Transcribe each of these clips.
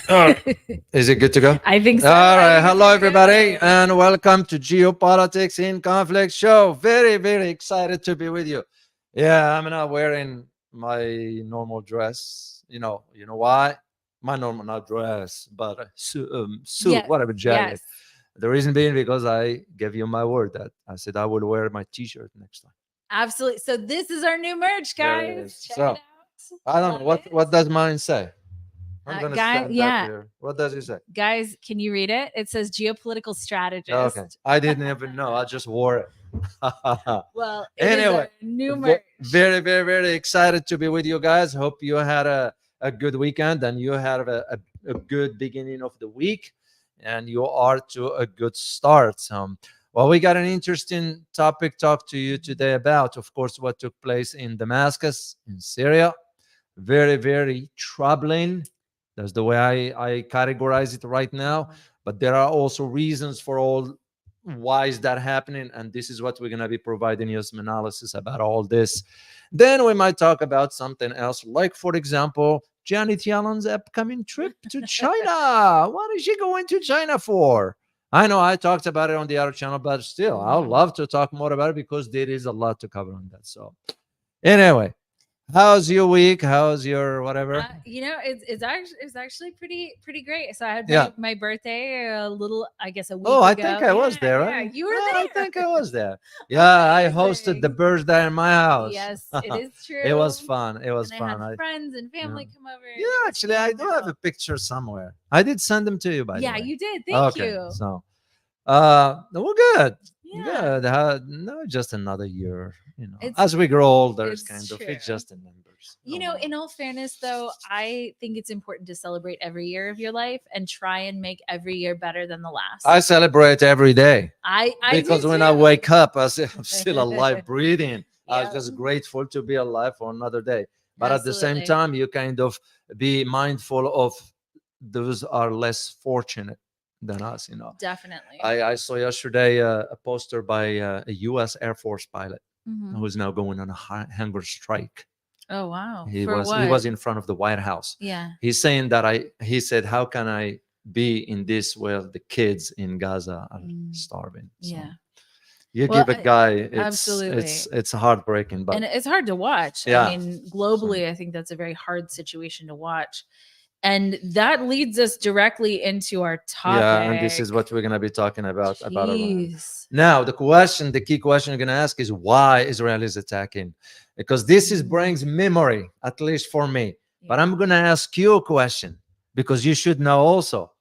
Uh, is it good to go? I think so. All right. I think Hello, it's everybody, good. and welcome to Geopolitics in Conflict show. Very, very excited to be with you. Yeah, I'm not wearing my normal dress. You know why? My normal not dress, but a suit, Yes. whatever jacket. Yes. The reason being because I gave you my word that I said I would wear my T-shirt next time. Absolutely. So this is our new merch, There it guys. is. Check it So out. I don't know Love it. what does mine say. I'm gonna Guy, stand up yeah. here. What does it say? Guys, can you read it? It says geopolitical Okay. strategist. I didn't even know. I just wore it. Well, it is Anyway, our new merch. very, very, very excited to be with you guys. Hope you had a good weekend and you had a good beginning of the week and you are to a good start. Well, we got an interesting topic talk to you today about, of course, what took place in Damascus, in Syria. Very, very troubling. That's the way I categorize it right now. But there are also reasons for all why is that happening, and this is what we're going to be providing you some analysis about all this. Then we might talk about something else, like for example, Janet Yellen's upcoming trip to China. What is she going to China for? I know I talked about it on the other channel, but still, I'd love to talk more about it because there is a lot to cover on that. So, anyway, how's your week? How's your whatever? It's actually pretty great. So I had Yeah. my birthday a little, I guess, a week Oh, I ago. think I was there, Yeah, right? you were Yeah, there. I think I was there. Yeah, I hosted the Amazing. birthday in my house. Yes, it is true. It was fun. It was And I fun. had friends and family come over. and Yeah, it was actually, I do have a wonderful. picture somewhere. I did send them to you, by the Yeah, way. you did. Thank Okay, you. so well, good. Yeah. Good. No, just another year. It's As we grow older, it's it's kind of true. it's just in numbers. In all fairness, though, I think it's important to celebrate every year of your life and try and make every year better than the last. I celebrate every day I because do when I too. wake up, I'm still alive, breathing. I'm Yeah. just grateful to be alive for another day. But at the same Absolutely. time, you kind of be mindful of those are less fortunate than us. Definitely. I saw yesterday a poster by a U.S. Air Force pilot Mhm. who's now going on a hunger strike. Oh wow. He For was what? he was in front of the White House. Yeah. He's saying that he said, how can I be in this where the kids in Gaza are starving? So Yeah. you Well, give a guy, absolutely. it's heartbreaking, but And it's hard to watch. Yeah. I mean, globally, I think that's a very hard situation to watch. And that leads us directly into our topic. yeah, and this is what we're gonna be talking about Iran. Jeez. Now, the key question you're gonna ask is why Israel is attacking, because this is brings memory, at least for me. But I'm gonna ask you a question because you should know also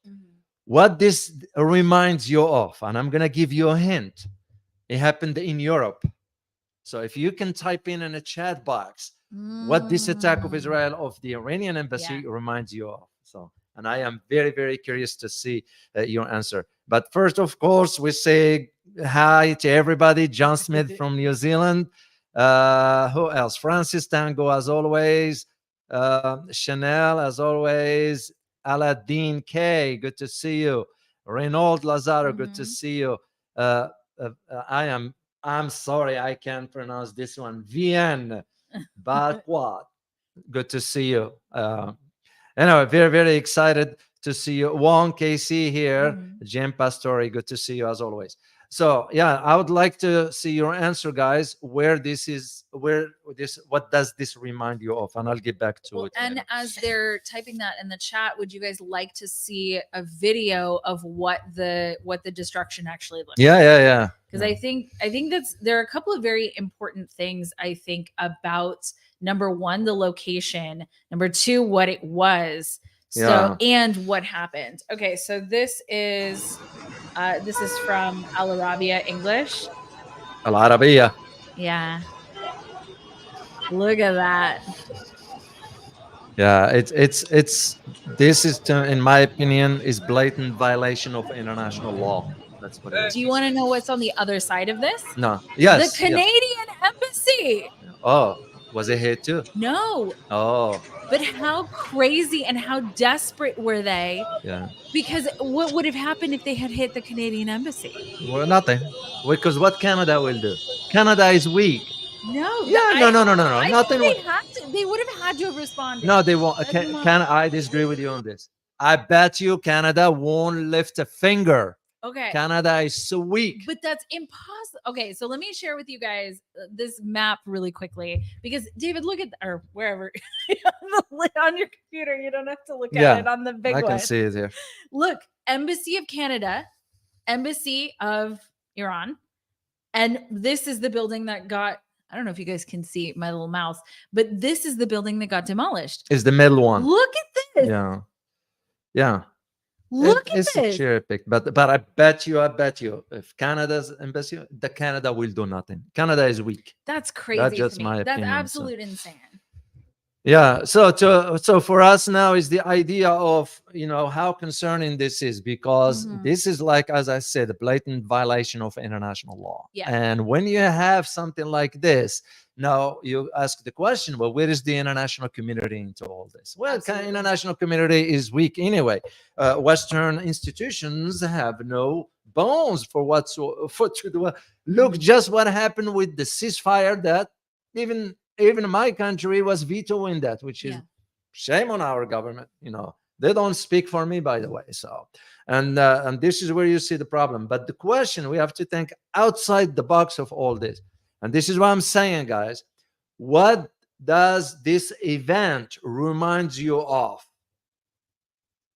what this reminds you of, and I'm gonna give you a hint. It happened in Europe. So if you can type in a chat box what this attack of Israel of the Iranian embassy reminds you of. So, and I am very, very curious to see your answer. But first, of course, we say hi to everybody. John Smith from New Zealand. Who else? Francis Tango, as always. Chanel, as always. Aladdin K, good to see you. Reynold Lazaro, good to see you. I'm sorry, I can't pronounce this one. Vienne Barquat, good to see you. Anyway, very, very excited to see you. Wong KC here. Jem Pastori, good to see you as always. So yeah, I would like to see your answer, guys. What does this remind you of? And I'll get back to it. And as they're typing that in the chat, would you guys like to see a video of what the destruction actually looks like? Yeah. Because I think there are a couple of very important things I think about. Number one, the location. Number two, what it was. And what happened. Okay, so this is from Al Arabiya English. Al Arabiya. Yeah. Look at that. Yeah, it's this is, in my opinion, is blatant violation of international law. That's what it is. Do you want to know what's on the other side of this? No. Yes. The Canadian Embassy. Oh, was it hit too? No. Oh. But how crazy and how desperate were they? Yeah. Because what would have happened if they had hit the Canadian Embassy? Well, nothing. Because what Canada will do? Canada is weak. No. Yeah. No. I Nothing. think they would have had to have responded. No, they won't. I disagree with you on this. I bet you Canada won't lift a finger. Okay. Canada is so weak. But that's impossible. Okay, so let me share with you guys this map really quickly, because David, look at or wherever on your computer, you don't have to look at it on the big I one. can see it here. Look, Embassy of Canada, Embassy of Iran, and this is the building that got. I don't know if you guys can see my little mouse, but this is the building that got demolished. It's the middle one. Look at this. Yeah. Yeah. Look at it's this. a cherry pick, but I bet you, if Canada's embassy, the Canada will do nothing. Canada is weak. That's crazy. That's just to me. my That's opinion. absolute insane. Yeah. So for us now is the idea of how concerning this is, because this is, like, as I said, a blatant violation of international law. Yeah. And when you have something like this, now you ask the question, well, where is the international community into all this? Well, international community is weak anyway. Western institutions have no bones for what to do. Look just what happened with the ceasefire that even my country was vetoing that, which is shame on our government. They don't speak for me, by the way. So, and this is where you see the problem. But the question, we have to think outside the box of all this. And this is what I'm saying, guys. What does this event remind you of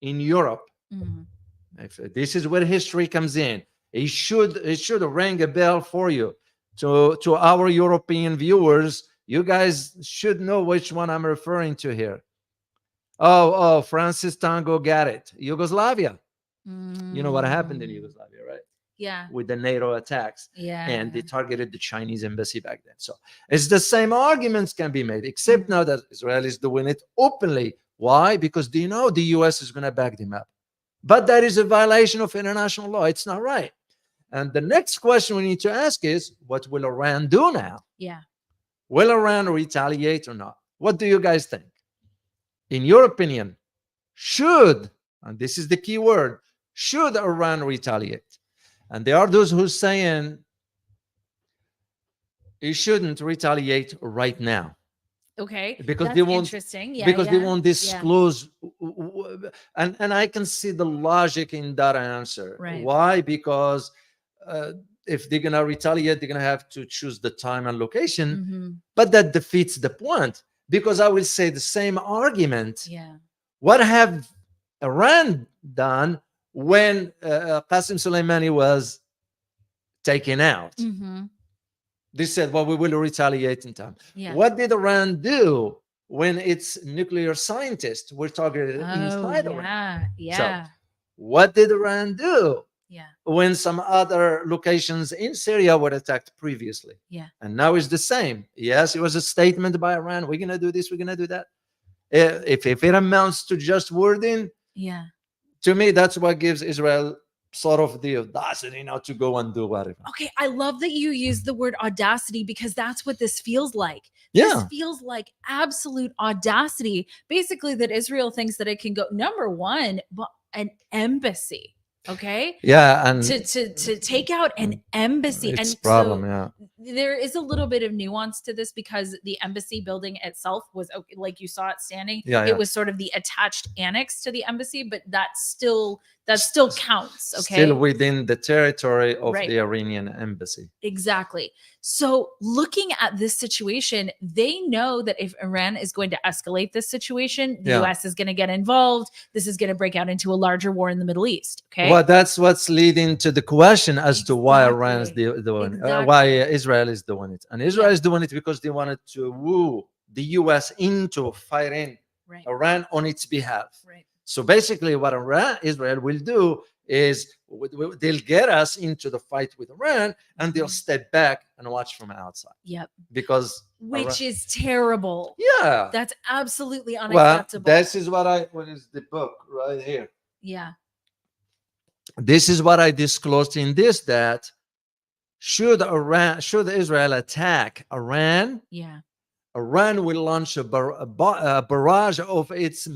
in Europe? If this is where history comes in, it should ring a bell for you. To our European viewers, you guys should know which one I'm referring to here. Oh, Francis Tango got it. Yugoslavia. You know what happened in Yugoslavia, right? Yeah. With the NATO attacks. Yeah. And they targeted the Chinese embassy back then. So it's the same arguments can be made, except now that Israel is doing it openly. Why? Because they know the US is going to back them up. But that is a violation of international law. It's not right. And the next question we need to ask is, what will Iran do now? Yeah. Will Iran retaliate or not? What do you guys think? In your opinion, should, and this is the key word, should Iran retaliate? And there are those who are saying it shouldn't retaliate right now. Okay. Because that's they won't, interesting. Yeah. Because they won't disclose. And I can see the logic in that answer. Right. Why? Because if they're going to retaliate, they're going to have to choose the time and location. But that defeats the point, because I will say the same argument. Yeah. What have Iran done when Qasem Soleimani was taken out? They said, well, we will retaliate in time. Yeah. What did Iran do when its nuclear scientists were targeted inside Iran? Yeah. So what did Iran do? Yeah. When some other locations in Syria were attacked previously. Yeah. And now it's the same. Yes, it was a statement by Iran. We're going to do this. We're going to do that. If it amounts to just wording, to me, that's what gives Israel sort of the audacity now to go and do whatever. Okay. I love that you use the word audacity, because that's what this feels like. Yeah. This feels like absolute audacity. Basically, that Israel thinks that it can go, number one, an embassy. Okay. Yeah. And to take out an embassy. It's and problem. So yeah. there is a little bit of nuance to this, because the embassy building itself was, like you saw it standing. It was sort of the attached annex to the embassy, but that still counts. Okay. Still within the territory of the Iranian embassy. Exactly. So looking at this situation, they know that if Iran is going to escalate this situation, the US is going to get involved. This is going to break out into a larger war in the Middle East. Okay. Well, that's what's leading to the question as to why Iran is doing it, why Israel is doing it. And Israel is doing it because they wanted to woo the US into fighting Iran on its behalf. Right. So basically what Israel will do is they'll get us into the fight with Iran, and they'll step back and watch from outside. Yep. Because which is terrible. Yeah. That's absolutely unacceptable. Well, this is what is the book right here. Yeah. This is what I disclosed in this, that should Israel attack Iran, Iran will launch a barrage of its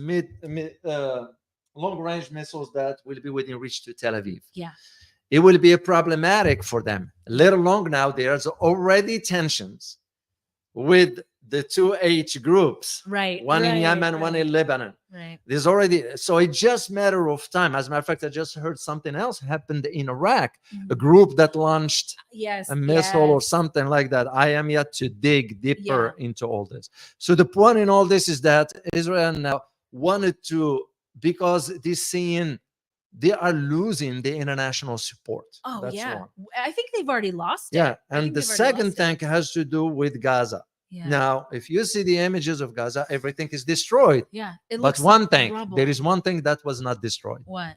long-range missiles that will be within reach to Tel Aviv. Yeah. It will be problematic for them. Let alone now there's already tensions with the two H groups, Right. one in right, Yemen, one right, in Lebanon. right. There's already, so it's just matter of time. As a matter of fact, I just heard something else happened in Iraq, a Mhm. group that launched Yes. a missile or yes. something like that. I am yet to dig deeper Yeah. into all this. So the point in all this is that Israel now wanted to, because they're seeing they are losing the international support. Oh That's yeah. one. I think they've already lost it. Yeah, I and think the they've already second lost it. thing has to do with Gaza. Yeah. Now, if you see the images of Gaza, everything is destroyed. Yeah. It But looks one like thing, rubble. there is one thing that was not destroyed. What?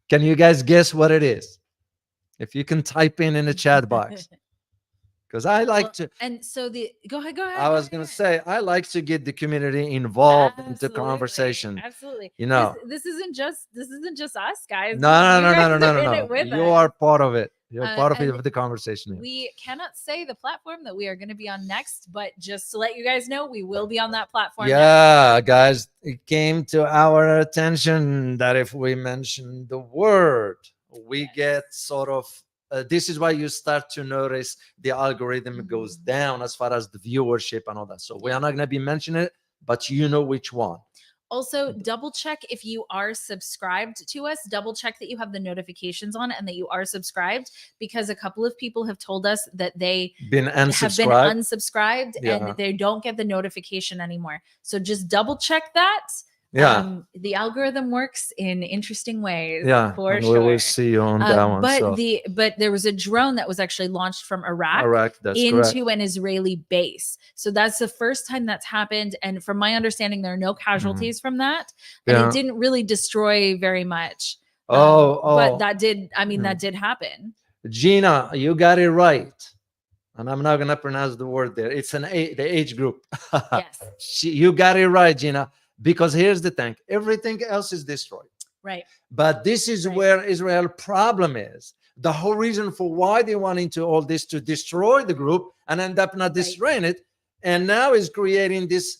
Can you guys guess what it is? If you can type in the chat box, because I like to. And so go ahead. I was going to say I like to get the community involved into conversation. Absolutely. You know, this isn't just us, guys. no, no, You no, no, guys no, are no, in no, it no. with You us. are part of it. You're part of and the conversation. We cannot say the platform that we are going to be on next, but just to let you guys know, we will be on that platform. Yeah, guys, it came to our attention that if we mention the word, we get sort of. This is why you start to notice the algorithm goes down as far as the viewership and all that. So we are not going to be mentioning it, but you know which one. Also, double check if you are subscribed to us. Double check that you have the notifications on and that you are subscribed, because a couple of people have told us that they have been unsubscribed and they don't get the notification anymore. So just double check that. Yeah. The algorithm works in interesting ways. Yeah, for and sure. we will see you on that one. But there was a drone that was actually launched from Iraq that's into correct. an Israeli base. So that's the first time that's happened. And from my understanding, there are no casualties from that. And it didn't really destroy very much. But that did, that did happen. Gina, you got it right. And I'm not going to pronounce the word there. It's the age group. Yes. You got it right, Gina. Because here's the thing. Everything else is destroyed. Right. But this is where Israel problem is. The whole reason for why they want into all this to destroy the group and end up not destroying it. And now is creating this,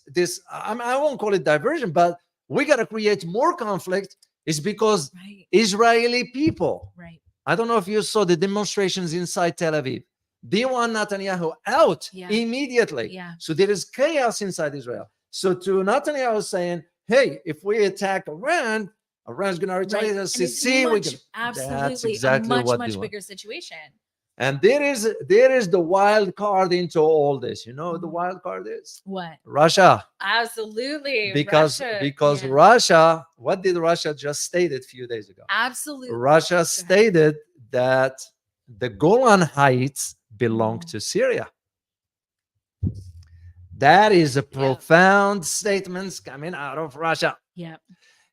I won't call it diversion, but we got to create more conflict is because Israeli people. Right. I don't know if you saw the demonstrations inside Tel Aviv. They want Netanyahu out immediately. Yeah. So there is chaos inside Israel. So to Netanyahu saying, hey, if we attack Iran, Iran's going to retaliate us. See, absolutely that's exactly a much bigger situation. And there is the wild card into all this. You know what the wild card is? What? Russia. Absolutely. Because Russia, what did Russia just stated a few days ago? Absolutely. Russia stated that the Golan Heights belong to Syria. That is a profound statement coming out of Russia. Yeah.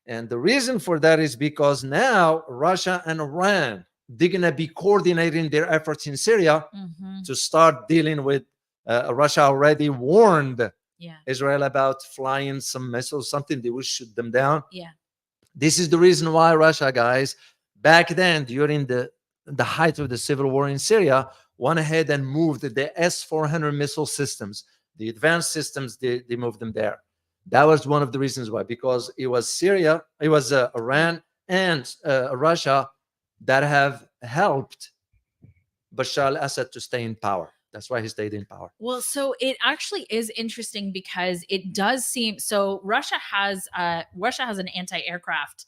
And the reason for that is because now Russia and Iran, they're going to be coordinating their efforts in Syria to start dealing with Russia already warned Israel about flying some missiles, something they will shoot them down. Yeah. This is the reason why Russia, guys, back then during the height of the civil war in Syria, went ahead and moved the S-400 missile systems. The advanced systems, they moved them there. That was one of the reasons why, because it was Syria, it was Iran and Russia that have helped Bashar al-Assad to stay in power. That's why he stayed in power. Well, so it actually is interesting because it does seem so. Russia has an anti-aircraft.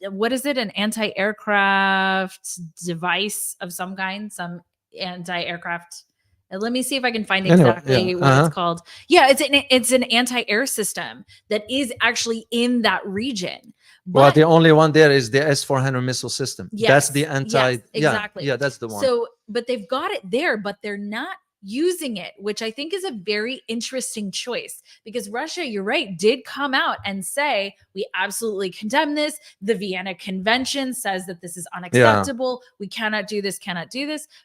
What is it? An anti-aircraft device of some kind, some anti-aircraft. Let me see if I can find exactly what it's called. Yeah, it's an anti-air system that is actually in that region. But the only one there is the S-400 missile system. Yes, that's the anti. Yes, exactly. Yeah, that's the one. So, but they've got it there, but they're not using it, which I think is a very interesting choice, because Russia, you're right, did come out and say, we absolutely condemn this. The Vienna Convention says that this is unacceptable. We cannot do this,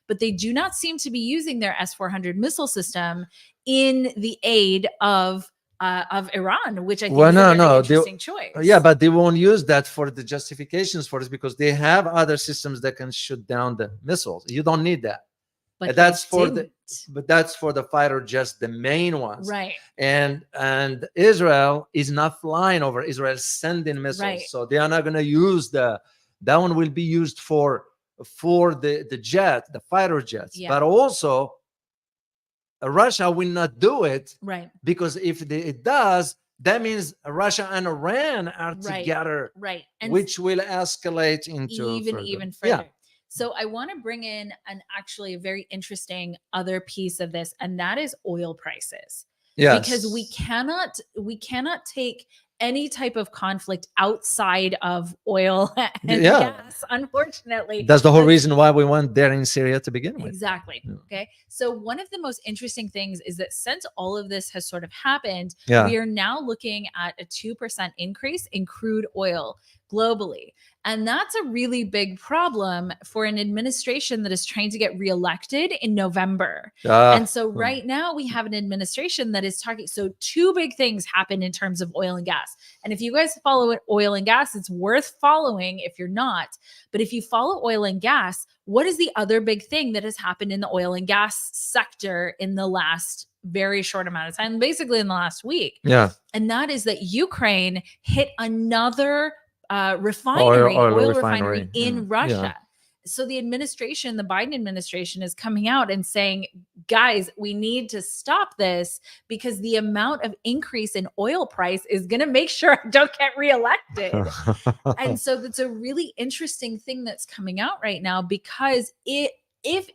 but they do not seem to be using their S-400 missile system in the aid of Iran, which I think is a very interesting choice. Yeah, but they won't use that for the justifications for this, because they have other systems that can shoot down the missiles. You don't need that. But that's for the fighter jets, the main ones. Right. And Israel is not flying over. Israel is sending missiles. Right. So they are not going to use that one will be used for the jet, the fighter jets. Yeah. But also Russia will not do it, right, because if it does, that means Russia and Iran are right, together, right, and which will escalate into even Yeah, further. So I want to bring in an actually a very interesting other piece of this, and that is oil prices. Because we yes, cannot take any type of conflict outside of oil and yeah. gas, unfortunately. That's the whole That's reason why we went there in Syria to begin with. exactly. Yeah. Okay. So one of the most interesting things is that since all of this has sort of happened, Yeah. we are now looking at a 2% increase in crude oil globally. And that's a really big problem for an administration that is trying to get reelected in November. And so right now we have an administration that is talking. So two big things happen in terms of oil and gas. And if you guys follow oil and gas, it's worth following if you're not. But if you follow oil and gas, what is the other big thing that has happened in the oil and gas sector in the last very short amount of time, basically in the last week? Yeah. And that is that Ukraine hit another refinery, oil refinery in Russia. Yeah. So the administration, the Biden administration, is coming out and saying, guys, we need to stop this because the amount of increase in oil price is going to make sure I don't get reelected. And so that's a really interesting thing that's coming out right now, because if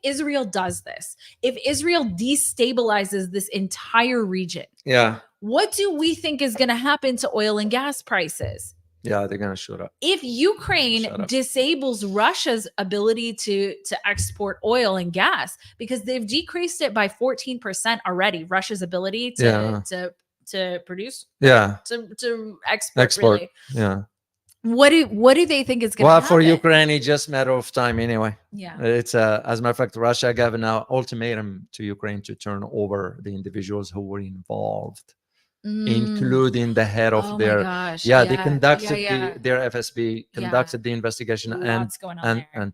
Israel does this, if Israel destabilizes this entire region, Yeah. what do we think is going to happen to oil and gas prices? Yeah, they're gonna shoot up. If Ukraine disables Russia's ability to export oil and gas, because they've decreased it by 14% already, Russia's ability to produce, to export. Really. Yeah. What do they think is going to happen? Well, for Ukraine, it's just a matter of time anyway. Yeah. It's as a matter of fact, Russia gave an ultimatum to Ukraine to turn over the individuals who were involved, including the head of their. They conducted their FSB conducted the investigation. What's going on there? And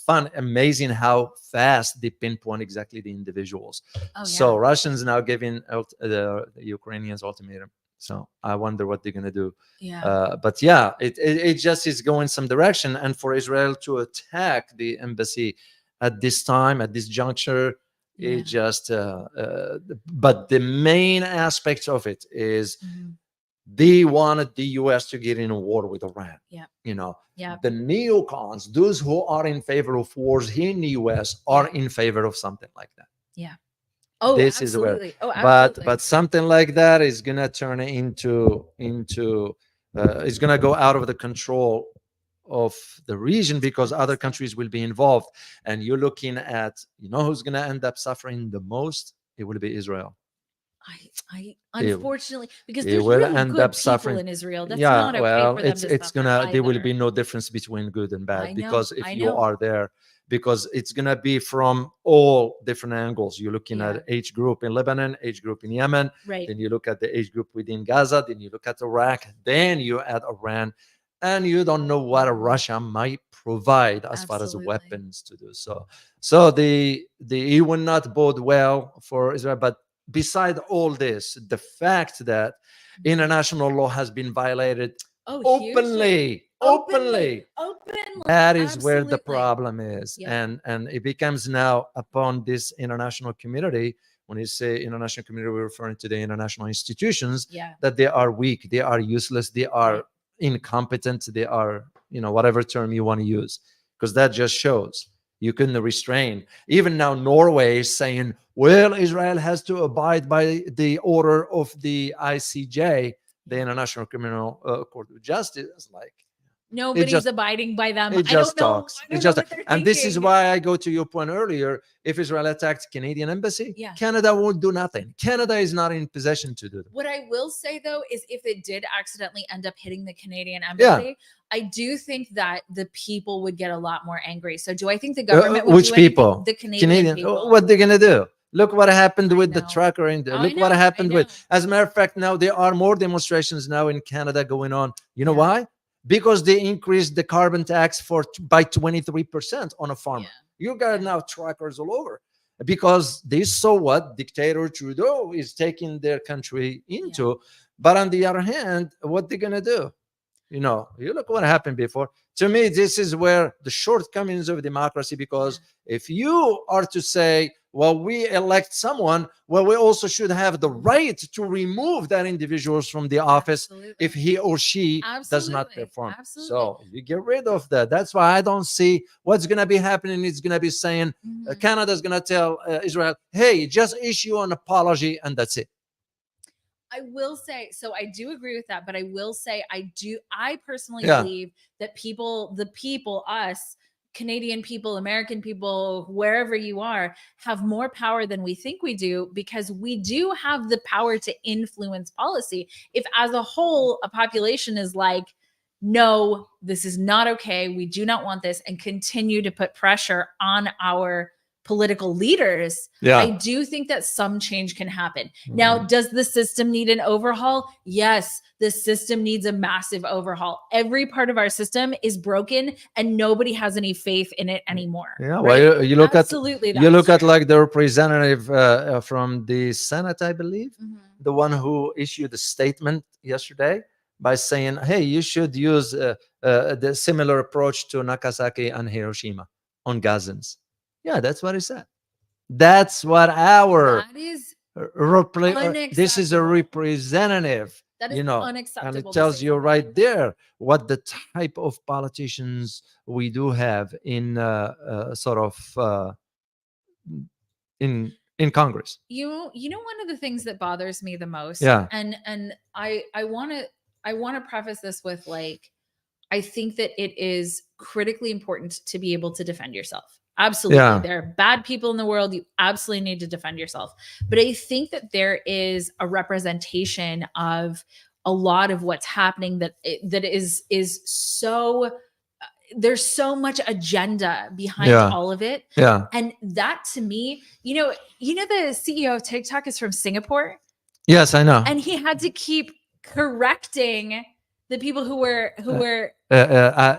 fun, amazing how fast they pinpoint exactly the individuals. So Russians now giving the Ukrainians ultimatum. So I wonder what they're gonna do. But yeah, it just is going some direction. And for Israel to attack the embassy at this time, at this juncture, it just. But the main aspect of it is they wanted the U.S. to get in a war with Iran. The neocons, those who are in favor of wars here in the U.S., are in favor of something like that. This absolutely. Is where, but something like that is gonna turn into it's gonna go out of the control of the region, because other countries will be involved. And you're looking at, who's gonna end up suffering the most? It will be Israel. I unfortunately, because it there's will really end good up people suffering in Israel. That's not okay for them to it's gonna there will be no difference between good and bad, because if you are there, because it's gonna be from all different angles. You're looking at age group in Lebanon, age group in Yemen, then you look at the age group within Gaza, then you look at Iraq, then you add Iran, and you don't know what Russia might provide as far as weapons to do so. So it will not bode well for Israel. But beside all this, the fact that international law has been violated openly. That is where the problem is. And it becomes now upon this international community. When you say international community, we're referring to the international institutions, that they are weak, they are useless, they are incompetent, they are, whatever term you want to use, because that just shows you couldn't restrain. Even now, Norway is saying, well, Israel has to abide by the order of the ICJ, the International Criminal Court of Justice. Like, nobody's abiding by them. It just talks. And this is why I go to your point earlier. If Israel attacked Canadian embassy, Canada won't do nothing. Canada is not in possession to do that. What I will say, though, is if it did accidentally end up hitting the Canadian embassy, I do think that the people would get a lot more angry. So do I think the government would which do people? Anything? The Canadian people. What they're going to do? Look what happened with the trucker. Look what happened with. As a matter of fact, now there are more demonstrations now in Canada going on. You know why? Because they increased the carbon tax by 23% on a farmer. You got now truckers all over, because they saw what dictator Trudeau is taking their country into. But on the other hand, what they're gonna do? You look what happened before. To me, this is where the shortcomings of democracy, because if you are to say, well, we elect someone, well, we also should have the right to remove that individuals from the office Absolutely. if he or she does not Absolutely. perform. Absolutely. So you get rid of that. That's why I don't see what's going to be happening. It's going to be saying Mhm. Canada's going to tell Israel, hey, just issue an apology and that's it. I will say, so I do agree with that, but I will say I personally Yeah. believe that the people, us, Canadian people, American people, wherever you are, have more power than we think we do, because we do have the power to influence policy. If as a whole, a population is like, no, this is not okay, we do not want this, and continue to put pressure on our political leaders, Yeah. I do think that some change can happen. Now, does the system need an overhaul? Yes, the system needs a massive overhaul. Every part of our system is broken and nobody has any faith in it anymore. Yeah, right? well, you look Absolutely, at you look at true. like the representative from the Senate, I believe, Mhm. the one who issued a statement yesterday by saying, "Hey, you should use the similar approach to Nagasaki and Hiroshima on Gazans." Yeah, that's what he said. That's what our That is this is a unacceptable. representative, That is and unacceptable it to tells say you something right like that. there what the type of politicians we do have in sort of in Congress. You know one of the things that bothers me the most, Yeah. and I want to preface this with, like, I think that it is critically important to be able to defend yourself. Absolutely. Yeah. There are bad people in the world. You absolutely need to defend yourself. But I think that there is a representation of a lot of what's happening that is so there's so much agenda behind Yeah. all of it. Yeah. And that, to me, the CEO of TikTok is from Singapore, Yes, I know. and he had to keep correcting the people who were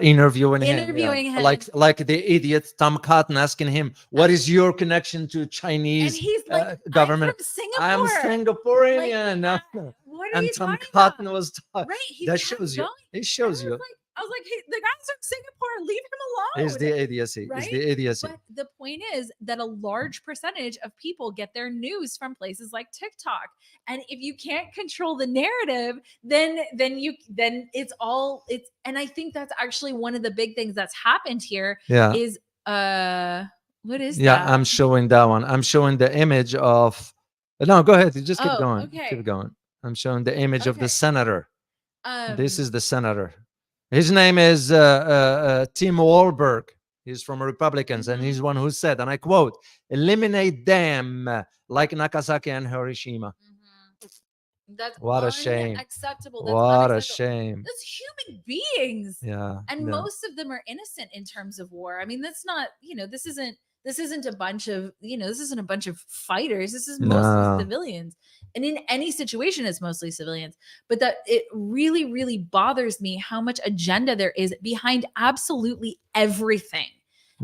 interviewing him, interviewing him. like the idiot Tom Cotton asking him, "What is your connection to And Chinese he's like, government?" I'm from Singapore. I'm Singaporean. What are And you Tom talking Cotton about? was Right. He that kept shows you. going. It shows you. I was like, hey, the guy's from Singapore. Leave him alone. It's the idiocy. Right? It's the idiocy. But the point is that a large percentage of people get their news from places like TikTok. And if you can't control the narrative, then and I think that's actually one of the big things that's happened here. Yeah. Is what is Yeah, that? I'm showing that one. I'm showing the image of. No, go ahead. You just keep going. Okay. Keep going. I'm showing the image of Okay. the senator. This is the senator. His name is Tim Walberg. He's from Republicans, and he's one who said, and I quote, "Eliminate them like Nagasaki and Hiroshima." That's What a shame. unacceptable. What a shame. That's human beings. Yeah. And most of them are innocent in terms of war. I mean, that's not, this isn't a bunch of, this isn't a bunch of fighters. This is mostly civilians. And in any situation, it's mostly civilians. But that it really, really bothers me how much agenda there is behind absolutely everything.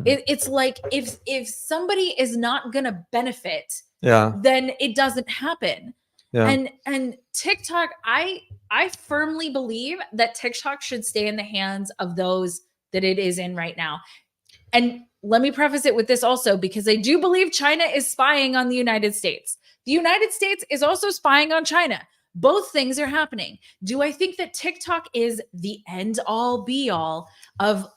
It's like if somebody is not gonna benefit, then it doesn't happen. Yeah. And TikTok, I firmly believe that TikTok should stay in the hands of those that it is in right now. And let me preface it with this also, because I do believe China is spying on the United States. The United States is also spying on China. Both things are happening. Do I think that TikTok is the end all be all of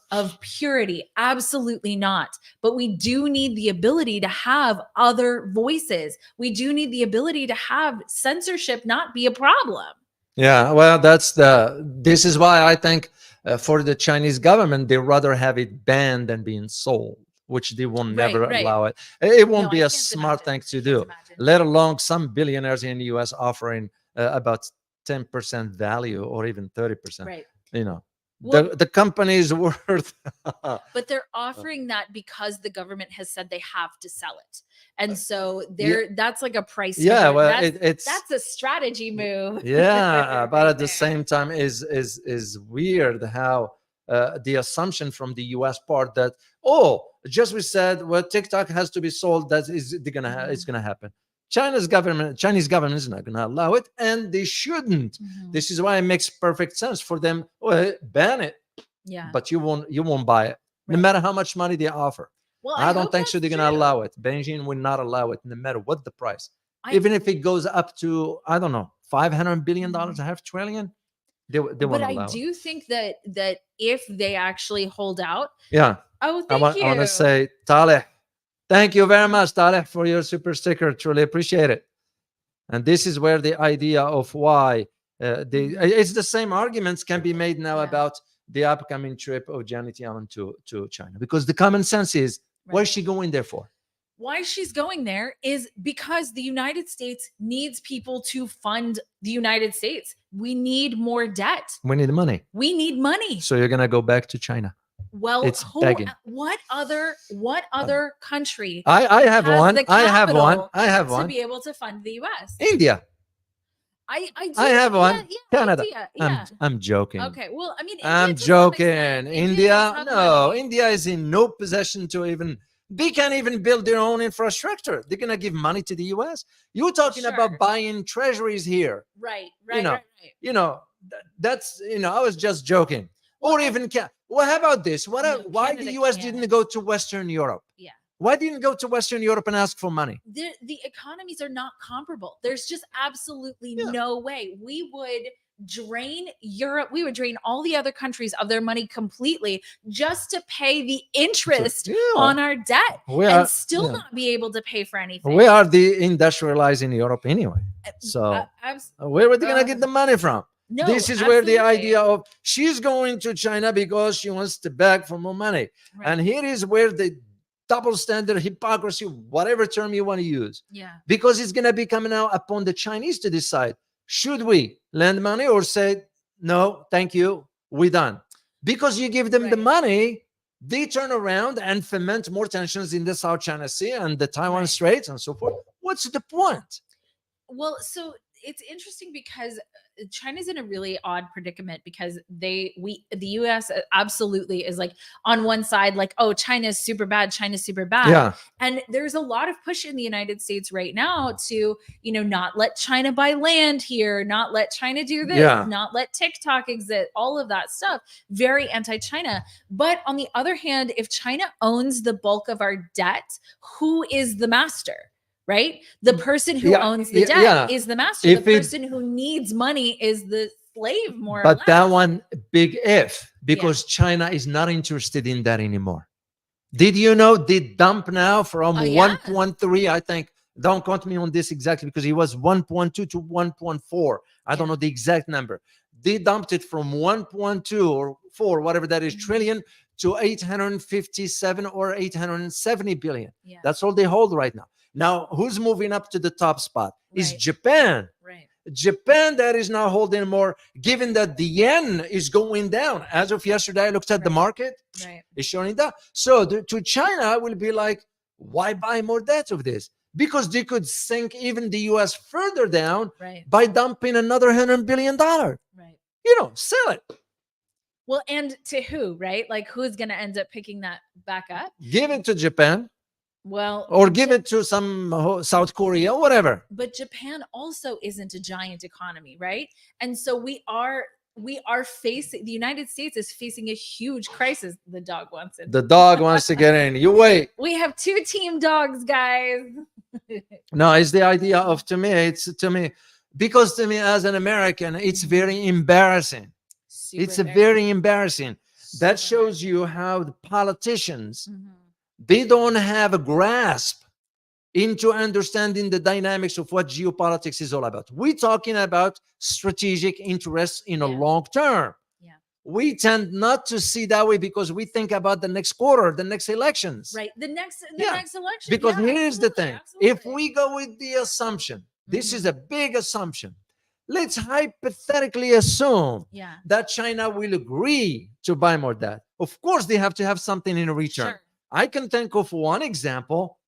purity? Absolutely not. But we do need the ability to have other voices. We do need the ability to have censorship not be a problem. Yeah, well, this is why I think for the Chinese government, they rather have it banned than being sold, which they will never allow it. It won't be a smart thing to do, let alone some billionaires in the US offering about 10% value or even 30%. Right. Well, the company is worth. But they're offering that because the government has said they have to sell it. And so that's like a price. Yeah, well, that's a strategy move. Yeah, but at the same time is weird how the assumption from the US part that, just we said, well, TikTok has to be sold, it's gonna happen. Chinese government is not going to allow it, and they shouldn't. This is why it makes perfect sense for them. Well, ban it, but you won't buy it, no matter how much money they offer. Well, I don't hope think so. that's They're going to true. allow it. Beijing will not allow it, no matter what the price. I- Even if it goes up to, I don't know, $500 billion, Mhm. a half trillion, they But won't I allow it. do think that if they actually hold out, Yeah. oh, I thank want to you. say, Taleh, thank you very much, Taleh, for your super sticker. Truly appreciate it. And this is where the idea of why it's the same arguments can be made now Yeah. about the upcoming trip of Janet Yellen to China, because the common sense is, what is she going there for? Why she's going there is because the United States needs people to fund the United States. We need more debt. We need money. We need money. So you're gonna go back to China. Well, It's begging. what other country I have has one. the I have one. capital I have to one. be able to fund the US? India. I do. I have one. Yeah, yeah, Canada. India, yeah. I'm joking. Okay. Well, I mean, India I'm to some joking. extent. India India, does have no, money. India is in no possession to even. They can't even build their own infrastructure. They're gonna give money to the U.S. You're talking Sure. about buying treasuries here. Right. know, Right. That's I was just joking. Well, Or even well, how about this? No, Why Canada the U.S. can't. didn't go to Western Europe? Yeah. Why didn't go to Western Europe and ask for money? The economies are not comparable. There's just absolutely Yeah. no way. We would drain Europe. We would drain all the other countries of their money completely just to pay the interest Yeah. on our debt We and are- still yeah. not be able to pay for anything. We are de-industrializing Europe anyway. So where are they gonna get the money from? No, This is where the absolutely. idea of she's going to China because she wants to beg for more money. Right. And here is where the double standard, hypocrisy, whatever term you want to use, Yeah. because it's going to be coming out upon the Chinese to decide, should we lend money or say, no, thank you, we're done. Because you give them the Right. money, they turn around and foment more tensions in the South China Sea and the Taiwan Right. Straits and so forth. What's the point? Well, so it's interesting because China's in a really odd predicament because the US absolutely is like on one side, like, oh, China's super bad. Yeah. And there's a lot of push in the United States right now to, not let China buy land here, not let China do this, Yeah. not let TikTok exist, all of that stuff. Very anti-China. But on the other hand, if China owns the bulk of our debt, who is the master? Right? The person who owns the debt is the master. If the person who needs money is the slave, more or But less. that one, big if, because China is not interested in that anymore. Did you know they dump now from 1.3, I think, don't quote me on this exactly, because it was 1.2 to 1.4. I don't know the exact number. They dumped it from 1.2 or 4, whatever that is, trillion to 857 or 870 billion. Yeah. That's all they hold right now. Now, who's moving up to the top spot? Is Right. Japan. Right. Japan that is now holding more, given that the yen is going down. As of yesterday, I looked at the market. Right. It's showing down. So to China will be like, why buy more debt of this? Because they could sink even the US further down Right. by dumping another $100 billion. Right. Sell it. Well, and to who, right? Like, who's going to end up picking that back up? Give it to Japan. Well, Or give it to some South Korea, whatever. But Japan also isn't a giant economy, right? And so we are facing, the United States is facing a huge crisis. The dog wants it. The dog wants to get in. You wait. We have 2 team dogs, guys. No, it's the idea of, because to me as an American, it's very embarrassing. Very embarrassing. That shows you how the politicians, they don't have a grasp into understanding the dynamics of what geopolitics is all about. We're talking about strategic interests in a long term. Yeah. We tend not to see that way because we think about the next quarter, the next elections. Right. The next election. Because here's the thing. Absolutely. If we go with the assumption, this is a big assumption. Let's hypothetically assume that China will agree to buy more debt. Of course, they have to have something in return. Sure. I can think of one example.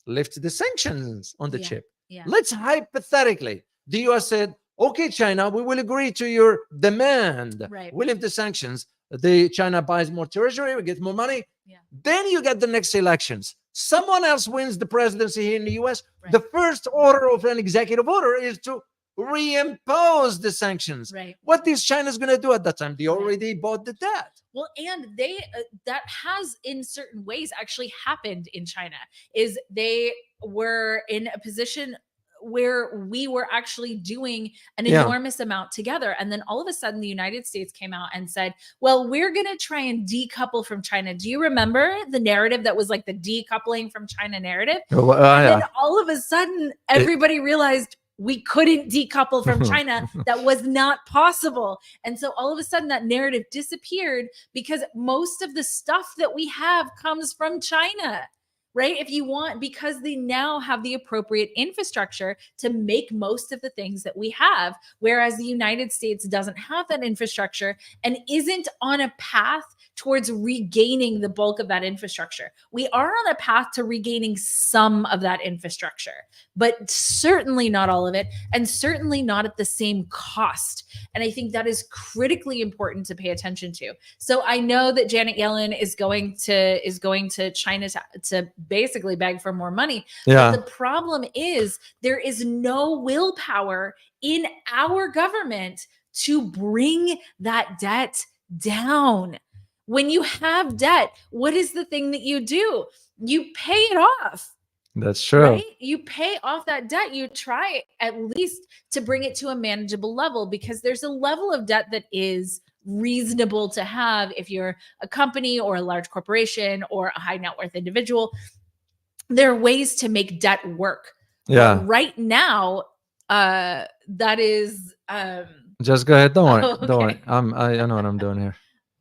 Lift the sanctions on the chip. Yeah. Let's hypothetically, the US said, okay, China, we will agree to your demand. Right. We lift the sanctions. The China buys more treasury, we get more money. Yeah. Then you get the next elections. Someone else wins the presidency here in the US. Right. The first order of an executive order is to reimpose the sanctions. Right. What is China's going to do at that time? They already bought the debt. Well, and they that has in certain ways actually happened in China. Is they were in a position where we were actually doing an enormous amount together. And then all of a sudden the United States came out and said, well, we're going to try and decouple from China. Do you remember the narrative that was like the decoupling from China narrative? And then all of a sudden everybody realized we couldn't decouple from China. That was not possible. And so all of a sudden that narrative disappeared because most of the stuff that we have comes from China. Right? If you want, because they now have the appropriate infrastructure to make most of the things that we have, whereas the United States doesn't have that infrastructure and isn't on a path towards regaining the bulk of that infrastructure. We are on a path to regaining some of that infrastructure, but certainly not all of it, and certainly not at the same cost. And I think that is critically important to pay attention to. So I know that Janet Yellen is going to China to basically beg for more money. But the problem is there is no willpower in our government to bring that debt down. When you have debt, what is the thing that you do? You pay it off. That's true. Right? You pay off that debt. You try at least to bring it to a manageable level, because there's a level of debt that is reasonable to have if you're a company or a large corporation or a high net worth individual. There are ways to make debt work. But right now, that is just go ahead. Don't worry. Don't worry. I know what I'm doing here.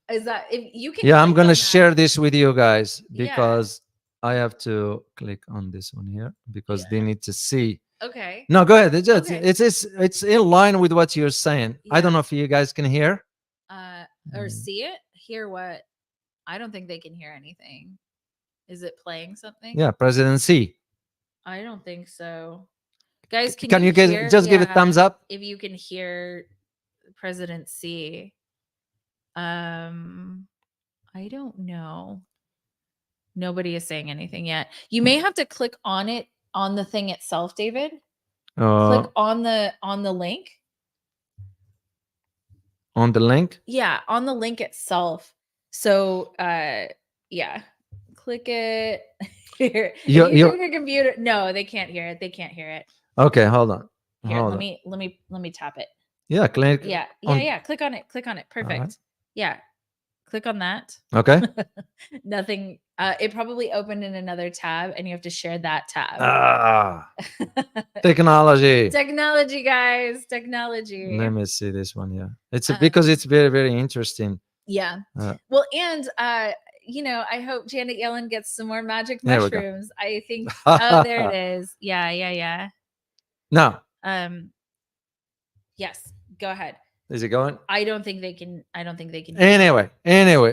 Is that if you can? Yeah, I'm gonna share this with you guys because I have to click on this one here because they need to see. Okay. No, go ahead. It's in line with what you're saying. I don't know if you guys can hear. Or see it. Hear what? I don't think they can hear anything. Is it playing something? Yeah, presidency. I don't think so. Guys, can you guys just give a thumbs up if you can hear presidency? I don't know. Nobody is saying anything yet. You may have to click on it on the thing itself, David. Click on the link. On the link? Yeah, on the link itself. So yeah. Click it here. Your computer. No, they can't hear it. They can't hear it. Okay, hold on. Here, let me tap it. Yeah, click. Yeah. Click on it. Click on it. Perfect. Right. Yeah. Click on that. Okay. Nothing. It probably opened in another tab, and you have to share that tab. Technology. Technology, guys. Technology. Let me see this one. Yeah, it's because it's very, very interesting. Yeah. Well, and I hope Janet Yellen gets some more magic mushrooms. I think. Oh, there it is. Yeah. No. Yes. Go ahead. Is it going? I don't think they can. Anyway,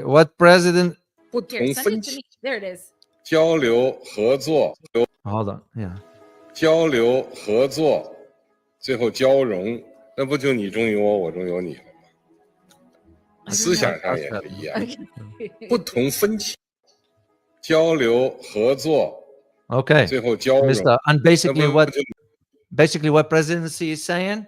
what president? Here, send it to me. There it is. 交流合作 Hold on. Yeah. 交流合作，最后交融，那不就你中有我，我中有你了吗？思想上也是一样，不同分歧，交流合作。Okay. 最后交融。And basically what presidency is saying,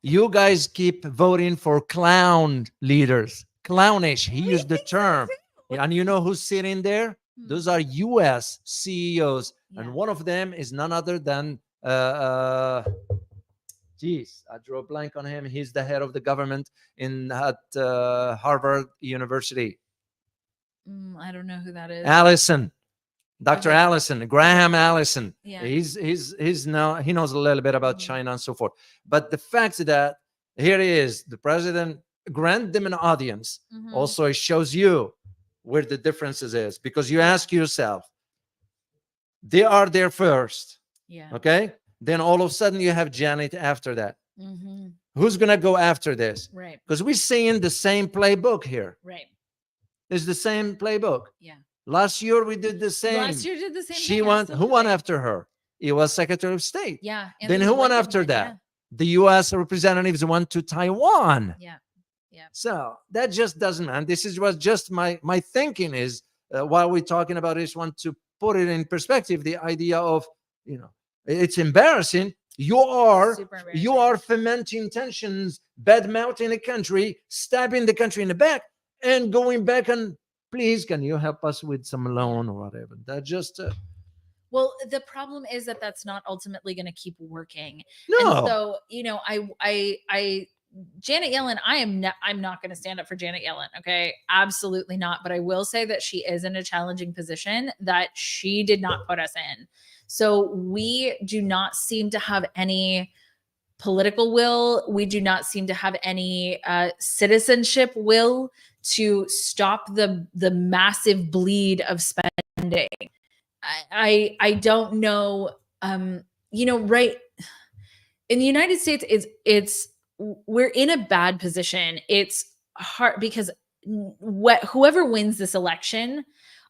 you guys keep voting for clown leaders. Clownish. He used the term. And you know who's sitting there? Those are U.S. CEOs. And one of them is none other than, I drew a blank on him. He's the head of the government at Harvard University. I don't know who that is. Allison. Dr. Allison, Graham Allison. Yeah. He's now, he knows a little bit about China and so forth. But the fact that here he is, the president, grant them an audience. Also, it shows you where the differences is, because you ask yourself, they are there first. Yeah. Okay. Then all of a sudden you have Janet after that. Who's going to go after this? Right. Because we're seeing the same playbook here. Right. It's the same playbook. Yeah. Last year we did the same. Last year did the same. Who won after her? It was Secretary of State. Yeah. Then who won after that? Yeah. The U.S. representatives went to Taiwan. Yeah. Yeah. So that just doesn't, and this is what just my thinking is while we're talking about this one, to put it in perspective, the idea of, it's embarrassing you are Super you are fomenting tensions, bad mouthing a country, stabbing the country in the back, and going back and please, can you help us with some loan or whatever? That just well, the problem is that that's not ultimately going to keep working. no. And so, you know, I Janet Yellen, I'm not going to stand up for Janet Yellen. Okay. Absolutely not. But I will say that she is in a challenging position that she did not put us in. So we do not seem to have any political will. We do not seem to have any citizenship will to stop the massive bleed of spending. I don't know. You know, right in the United States, it's we're in a bad position. It's hard because whoever wins this election,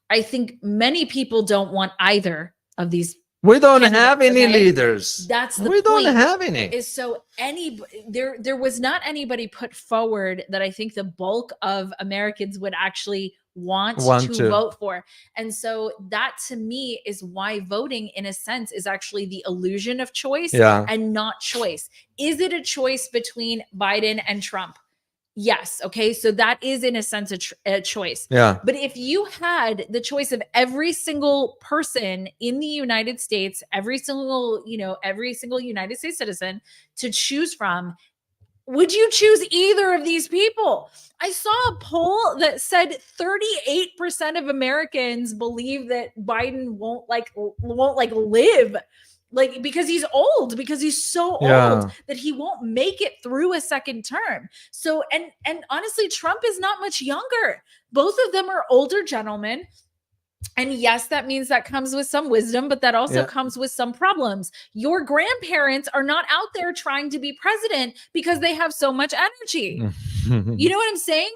I think many people don't want either of these. We don't have any leaders. That's the we point. don't have any. Is so there was not anybody put forward that I think the bulk of Americans would actually want to vote for. And so that to me is why voting in a sense is actually the illusion of choice and not choice. Is it a choice between Biden and Trump? Yes. Okay. So that is in a sense a choice. Yeah. But if you had the choice of every single person in the United States, every single United States citizen to choose from, would you choose either of these people? I saw a poll that said 38% of Americans believe that Biden won't live. Like, because he's old, because he's so old that he won't make it through a second term. So, and honestly, Trump is not much younger. Both of them are older gentlemen. And yes, that means that comes with some wisdom, but that also comes with some problems. Your grandparents are not out there trying to be president because they have so much energy. You know what I'm saying?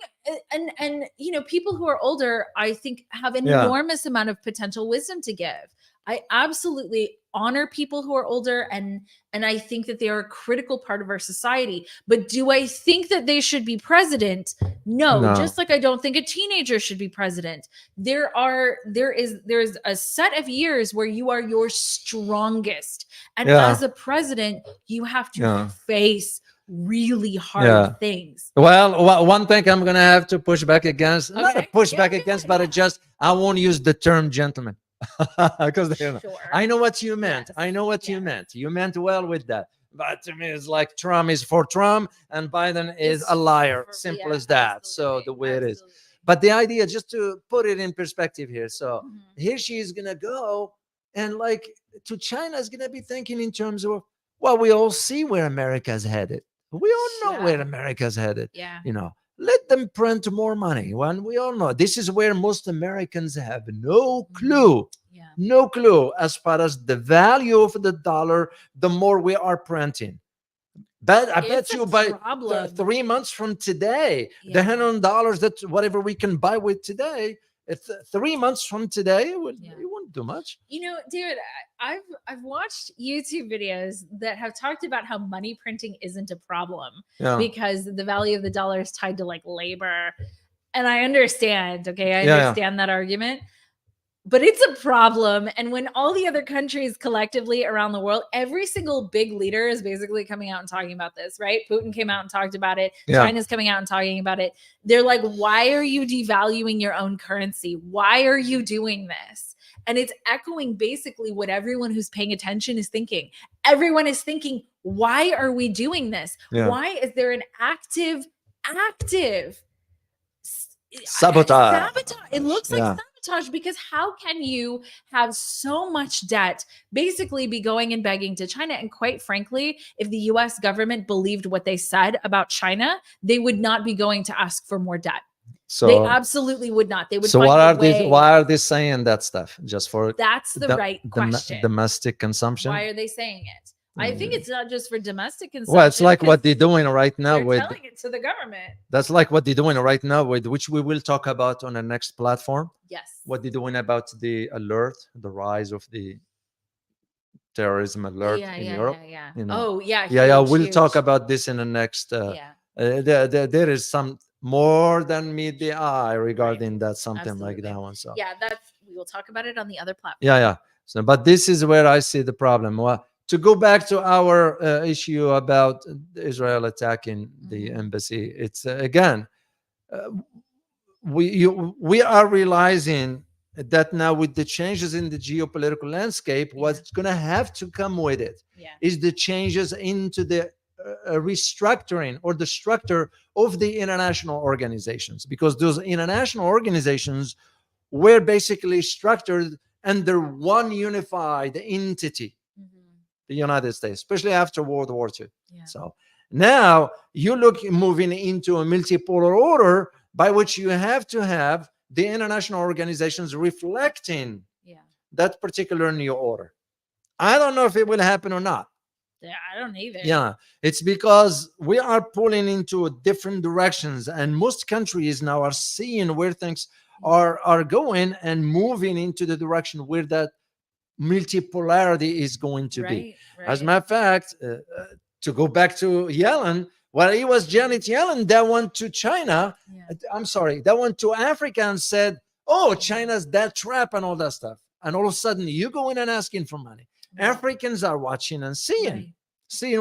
And you know, people who are older, I think, have an enormous amount of potential wisdom to give. I absolutely honor people who are older, and I think that they are a critical part of our society. But do I think that they should be president? No. Just like I don't think a teenager should be president. There is a set of years where you are your strongest, and as a president, you have to face really hard things. Well, one thing I'm gonna have to push back against, not a push back against, but I won't use the term gentleman. Because I know what you meant. I know what you meant. You meant well with that. But to me, it's like Trump is for Trump and Biden is a liar. Simple as that. So the way it is. But the idea, just to put it in perspective here. So here she is going to go, and like to China is going to be thinking in terms of, well, we all see where America's headed. We all know where America's headed. You know, let them print more money. When we all know this is where most Americans have no clue. No clue as far as the value of the dollar, the more we are printing. But I bet you by 3 months from today, the $100 that whatever we can buy with today, it's 3 months from today, it wouldn't do much. You know, David, I've watched YouTube videos that have talked about how money printing isn't a problem because the value of the dollar is tied to like labor. And I understand, I understand that argument. But it's a problem. And when all the other countries collectively around the world, every single big leader is basically coming out and talking about this, right? Putin came out and talked about it. China's coming out and talking about it. They're like, why are you devaluing your own currency? Why are you doing this? And it's echoing basically what everyone who's paying attention is thinking. Everyone is thinking, why are we doing this? Why is there an active sabotage? It looks like sabotage, because how can you have so much debt, basically be going and begging to China? And quite frankly, if the US government believed what they said about China, they would not be going to ask for more debt. So they absolutely would not. They would. So why are they saying that stuff? Just for that's the right question. Domestic consumption. Why are they saying it? I think it's not just for domestic consumption. Well, it's like what they're doing right now with telling it to the government. That's like what they're doing right now with which we will talk about on the next platform. Yes. What they're doing about the alert, the rise of the terrorism alert in Europe. You know? We'll talk about this in the next. There is some more than meet the eye regarding that, something like that one. So we will talk about it on the other platform. So, but this is where I see the problem. Well, to go back to our issue about Israel attacking the Mhm. embassy, it's again, uh, we are realizing that now with the changes in the geopolitical landscape, what's going to have to come with it is the changes into the restructuring or the structure of the international organizations, because those international organizations were basically structured under one unified entity, the United States, especially after World War II. So now you look moving into a multipolar order by which you have to have the international organizations reflecting that particular new order. I don't know if it will happen or not. Yeah, I don't either. Yeah, it's because we are pulling into different directions, and most countries now are seeing where things are going and moving into the direction where that multipolarity is going to be. As a matter of fact, to go back to Yellen, well, it was Janet Yellen that went to China. I'm sorry, that went to Africa and said, "Oh, China's debt trap," and all that stuff. And all of a sudden, you go in and asking for money. Africans are watching and seeing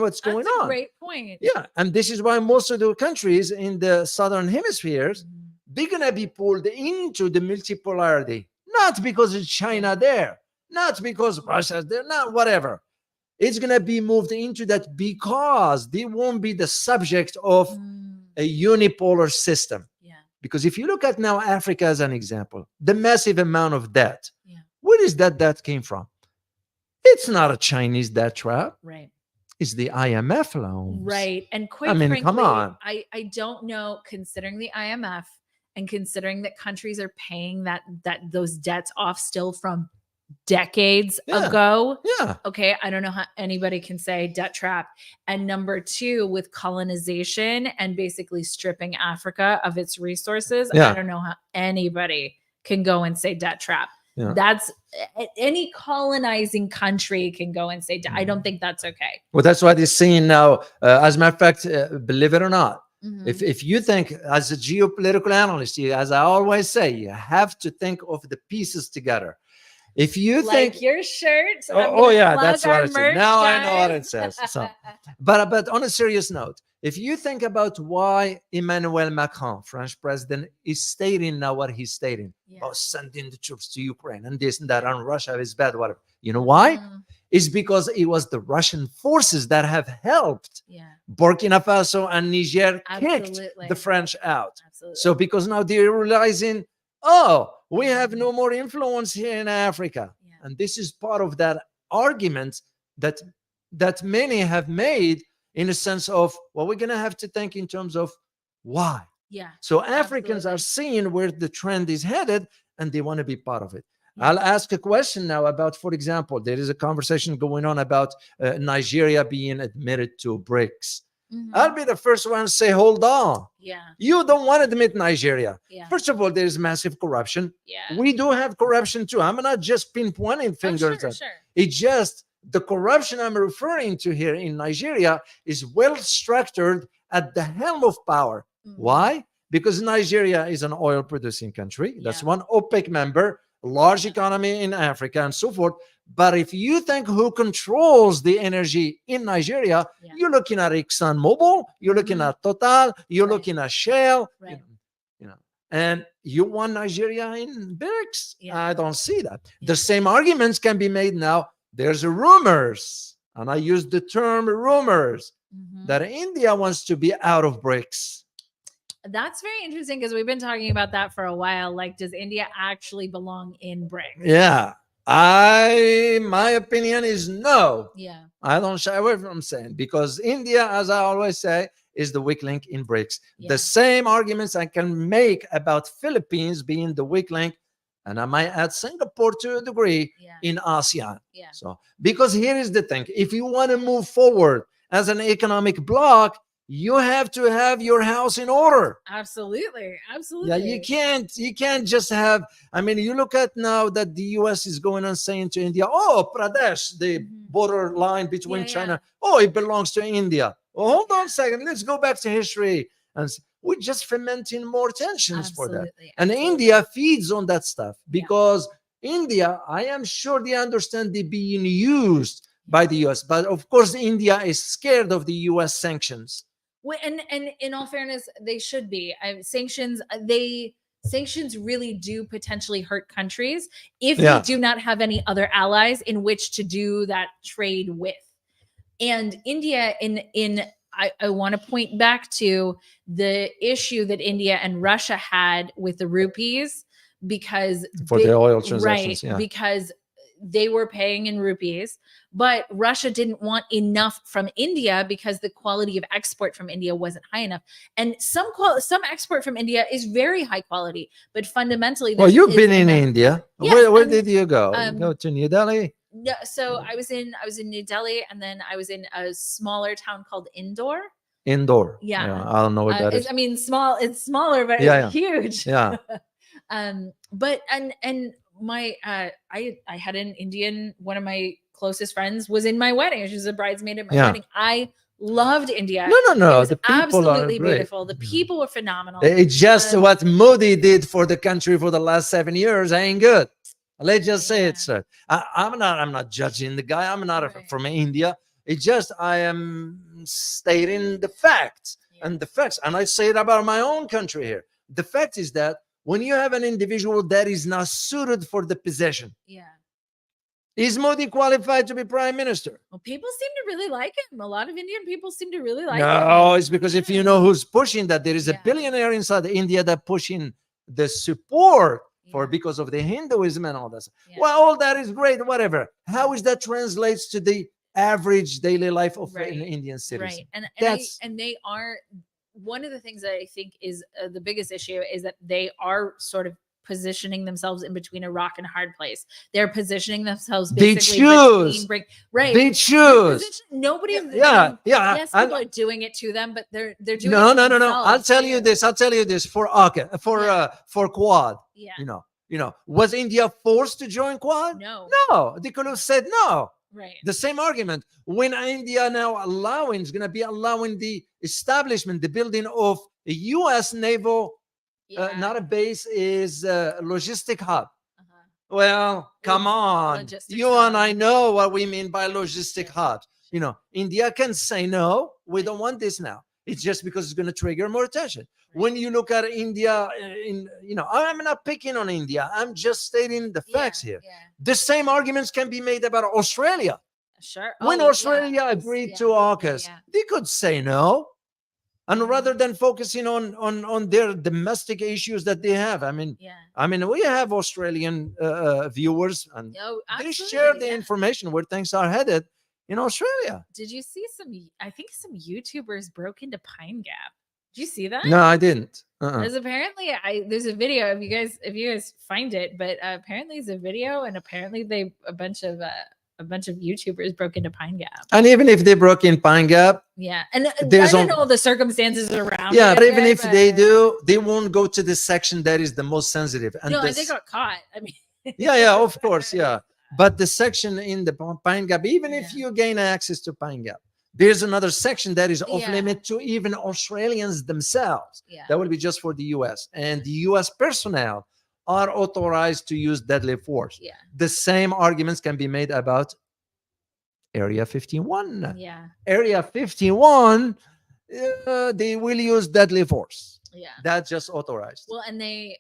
what's going on. Great point. Yeah, and this is why most of the countries in the southern hemispheres, they're gonna be pulled into the multipolarity, not because it's China there, not because Russia's there, not whatever. It's gonna be moved into that because they won't be the subject of a unipolar system. Because if you look at now Africa as an example, the massive amount of debt, where is that debt came from? It's not a Chinese debt trap. Right. It's the IMF loans. Right. And quite frankly, come on. I don't know, considering the IMF and considering that countries are paying those debts off still from decades ago. Yeah. Okay. I don't know how anybody can say debt trap. And number two, with colonization and basically stripping Africa of its resources, I don't know how anybody can go and say debt trap. That's any colonizing country can go and say, I don't think that's okay. Well, that's what they're seeing now. As a matter of fact, believe it or not, if you think as a geopolitical analyst, as I always say, you have to think of the pieces together. If you think your shirt, that's what it says. Now I know what it says. So, but on a serious note, if you think about why Emmanuel Macron, French president, is stating now what he's stating, sending the troops to Ukraine and this and that, and Russia is bad, whatever. You know why? It's because it was the Russian forces that have helped Burkina Faso and Niger kicked the French out. So because now they're realizing, we have no more influence here in Africa. And this is part of that argument that many have made, in a sense of, well, we're going to have to think in terms of why. So Africans are seeing where the trend is headed, and they want to be part of it. I'll ask a question now about, for example, there is a conversation going on about Nigeria being admitted to BRICS. I'll be the first one to say, hold on. You don't want to admit Nigeria. First of all, there's massive corruption. We do have corruption too. I'm not just pinpointing fingers. It's just the corruption I'm referring to here in Nigeria is well structured at the helm of power. Why? Because Nigeria is an oil producing country. That's one OPEC member, large economy in Africa and so forth. But if you think who controls the energy in Nigeria, you're looking at ExxonMobil, you're looking at Total, you're looking at Shell, and you want Nigeria in BRICS? I don't see that. The same arguments can be made now. There's rumors, and I use the term rumors, that India wants to be out of BRICS. That's very interesting because we've been talking about that for a while. Like, does India actually belong in BRICS? Yeah. My opinion is no. I don't shy away from saying, because India, as I always say, is the weak link in BRICS. The same arguments I can make about Philippines being the weak link, and I might add Singapore to a degree in ASEAN. So, because here is the thing: if you want to move forward as an economic bloc, you have to have your house in order. Absolutely. Yeah, you can't just have, I mean, you look at now that the US is going on saying to India, Pradesh, the border line between China, it belongs to India. Well, hold on a second, let's go back to history. And we're just fermenting more tensions for that. And India feeds on that stuff because India, I am sure they understand they're being used by the US. But of course, India is scared of the US sanctions. Well, and in all fairness, they should be. Sanctions really do potentially hurt countries if they do not have any other allies in which to do that trade with. And India, I want to point back to the issue that India and Russia had with the rupees, because the oil transactions, because they were paying in rupees, but Russia didn't want enough from India because the quality of export from India wasn't high enough. And some export from India is very high quality, but fundamentally, well, you've been in India. Yes, where did you go? Go to New Delhi? No, so I was in New Delhi, and then I was in a smaller town called Indore. Yeah, I don't know what that is. I mean, it's smaller, but it's huge. Yeah. But my I had an Indian, one of my closest friends was in my wedding. She was a bridesmaid at my wedding. I loved India. No. The people absolutely beautiful. The people were phenomenal. It's just what Modi did for the country for the last 7 years ain't good. Let's just say it, sir. I'm not judging the guy. I'm not from India. It's just I am stating the facts and the facts. And I say it about my own country here. The fact is that when you have an individual that is not suited for the position, is Modi qualified to be prime minister? Well, people seem to really like him. A lot of Indian people seem to really like him. No, it's because if you know who's pushing that, there is a billionaire inside India that pushing the support for because of the Hinduism and all that. Well, all that is great, whatever. How is that translates to the average daily life of an Indian citizen? Right, and they are, one of the things that I think is the biggest issue is that they are sort of positioning themselves in between a rock and a hard place. They're positioning themselves basically They choose. Nobody's yes, people are doing it to them, but they're doing it no. I'll tell you this for Quad. You know, was India forced to join Quad? No, they could have said no. Right. The same argument. When India now is going to be allowing the establishment, the building of a U.S. naval, not a base, is a logistic hub. Well, come on. You and I know what we mean by logistic hubs. You know, India can say, no, we don't want this now. It's just because it's going to trigger more attention. When you look at India, I'm not picking on India. I'm just stating the facts here. The same arguments can be made about Australia. Sure. When Australia agreed to AUKUS, they could say no. And rather than focusing on their domestic issues that they have, I mean, we have Australian viewers, and they share the information where things are headed in Australia. Did you see I think some YouTubers broke into Pine Gap. Did you see that? No, I didn't. There's apparently there's a video if you guys find it, but apparently it's a video, and apparently a bunch of YouTubers broke into Pine Gap. And even if they broke in Pine Gap, and I don't know the circumstances around. But even if they do, they won't go to the section that is the most sensitive. And they got caught. I mean, of course, But the section in the Pine Gap, even if you gain access to Pine Gap, there's another section that is off limit to even Australians themselves. That will be just for the U.S. And the U.S. personnel are authorized to use deadly force. The same arguments can be made about Area 51. Area 51, they will use deadly force. That's just authorized. Well, and they,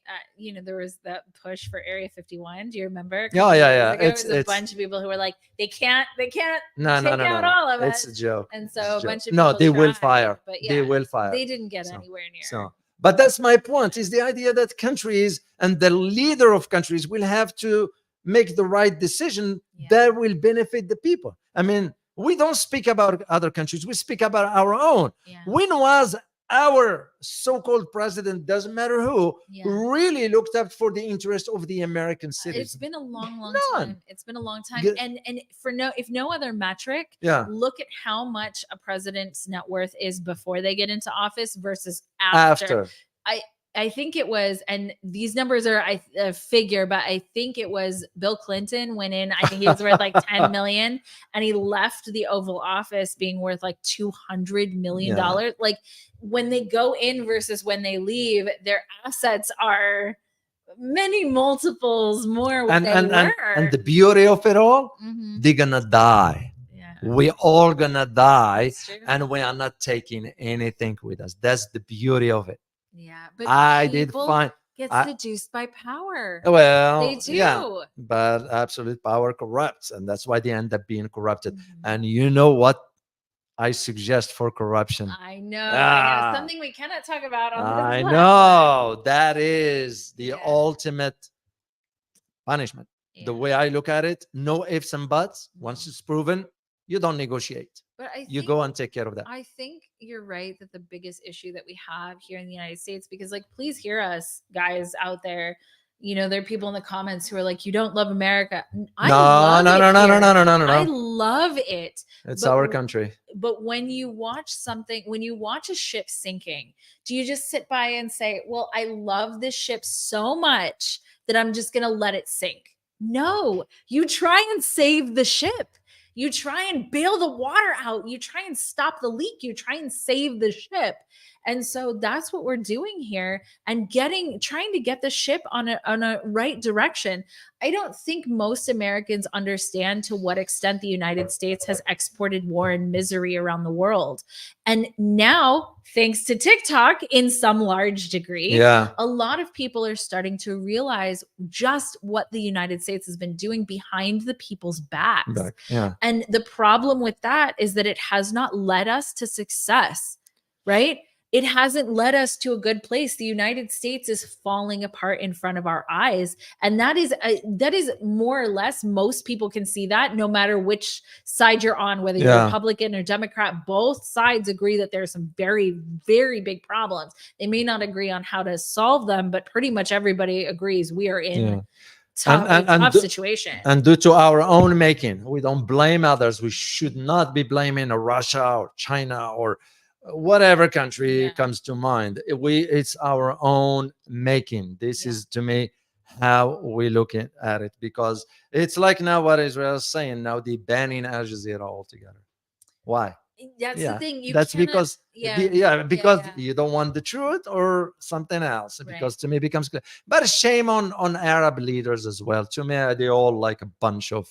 there was that push for Area 51. Do you remember? It's a bunch of people who were like, they can't no, out all of it. It's a joke. And so a bunch of people they will fire. But they will fire. They didn't get anywhere near. But that's my point, is the idea that countries and the leader of countries will have to make the right decision that will benefit the people. I mean, we don't speak about other countries. We speak about our own. When was our so-called president, doesn't matter who, really looked up for the interest of the American citizen? It's been a long time. It's been a long time. And if no other metric, look at how much a president's net worth is before they get into office versus after. I think it was, and these numbers are a figure, but I think it was Bill Clinton went in. I think he was worth like 10 million, and he left the Oval Office being worth like $200 million. Like when they go in versus when they leave, their assets are many multiples more what they were. And the beauty of it all, they're gonna die. We all gonna die, That's true. and we are not taking anything with us. That's the beauty of it. Yeah, but I did people find get I- seduced by power. well, They do. yeah, but absolute power corrupts, and that's why they end up being corrupted. Mhm. And you know what I suggest for corruption? I know. Ah. Something we cannot talk about on this I platform. know that is the Yeah. ultimate punishment. Yeah. The way I look at it, no ifs and buts. Mhm. Once it's proven, you don't negotiate. But I You think, go and take care of that. I think you're right that the biggest issue that we have here in the United States, because like, please hear us guys out there. You know, there are people in the comments who are like, you don't love America. I love it here. I love it. It's But our country. But when you watch something, when you watch a ship sinking, do you just sit by and say, well, I love this ship so much that I'm just going to let it sink? No, you try and save the ship. You try and bail the water out. You try and stop the leak. You try and save the ship. And so that's what we're doing here, and trying to get the ship on a right direction. I don't think most Americans understand to what extent the United States has exported war and misery around the world. And now, thanks to TikTok, in some large degree, a lot of people are starting to realize just what the United States has been doing behind the people's backs. And the problem with that is that it has not led us to success, right? It hasn't led us to a good place. The United States is falling apart in front of our eyes. And that is more or less, most people can see that no matter which side you're on, whether you're Republican or Democrat, both sides agree that there's some very, very big problems. They may not agree on how to solve them, but pretty much everybody agrees we are in tough situation. And due to our own making, we don't blame others. We should not be blaming Russia or China or whatever country comes to mind. It's our own making. This is, to me, how we look at it, because it's like now what Israel is saying now, the banning Al Jazeera altogether. Why? That's the thing. That's because you don't want the truth or something else. Because to me it becomes clear. But shame on Arab leaders as well. To me, they all like a bunch of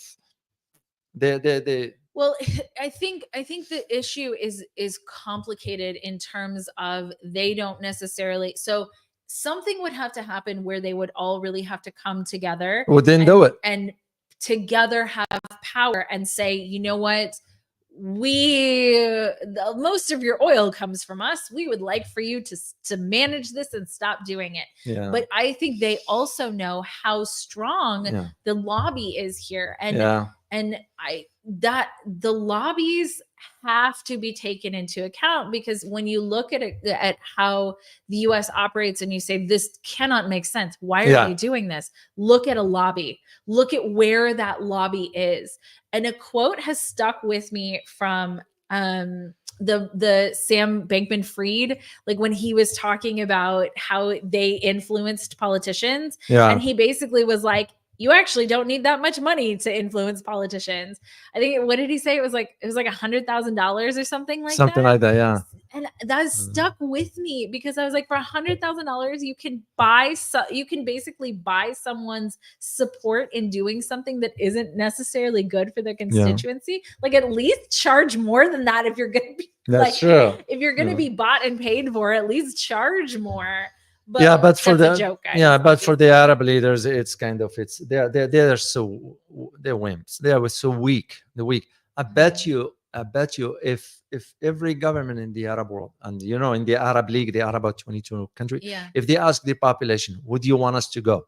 they Well, I think the issue is complicated in terms of they don't necessarily. So something would have to happen where they would all really have to come together. Well, then do it. And together have power and say, you know what? Most of your oil comes from us. We would like for you to manage this and stop doing it. But I think they also know how strong the lobby is here. And that the lobbies have to be taken into account, because when you look at how the US operates and you say, this cannot make sense. Why are they doing this? Look at a lobby. Look at where that lobby is. And a quote has stuck with me from the Sam Bankman-Fried, like when he was talking about how they influenced politicians. And he basically was like, you actually don't need that much money to influence politicians. I think, what did he say? It was like $100,000 or something like that. Something like that, yeah. And that stuck with me, because I was like, for $100,000, you can basically buy someone's support in doing something that isn't necessarily good for their constituency. Like, at least charge more than that if you're going to be. That's true. If you're going to be bought and paid for, at least charge more. But but for the joke, guys, but for the Arab leaders, it's kind of they're wimps. They are so weak. I bet you if every government in the Arab world, and in the Arab League, there are about 22 countries. If they ask the population, would you want us to go?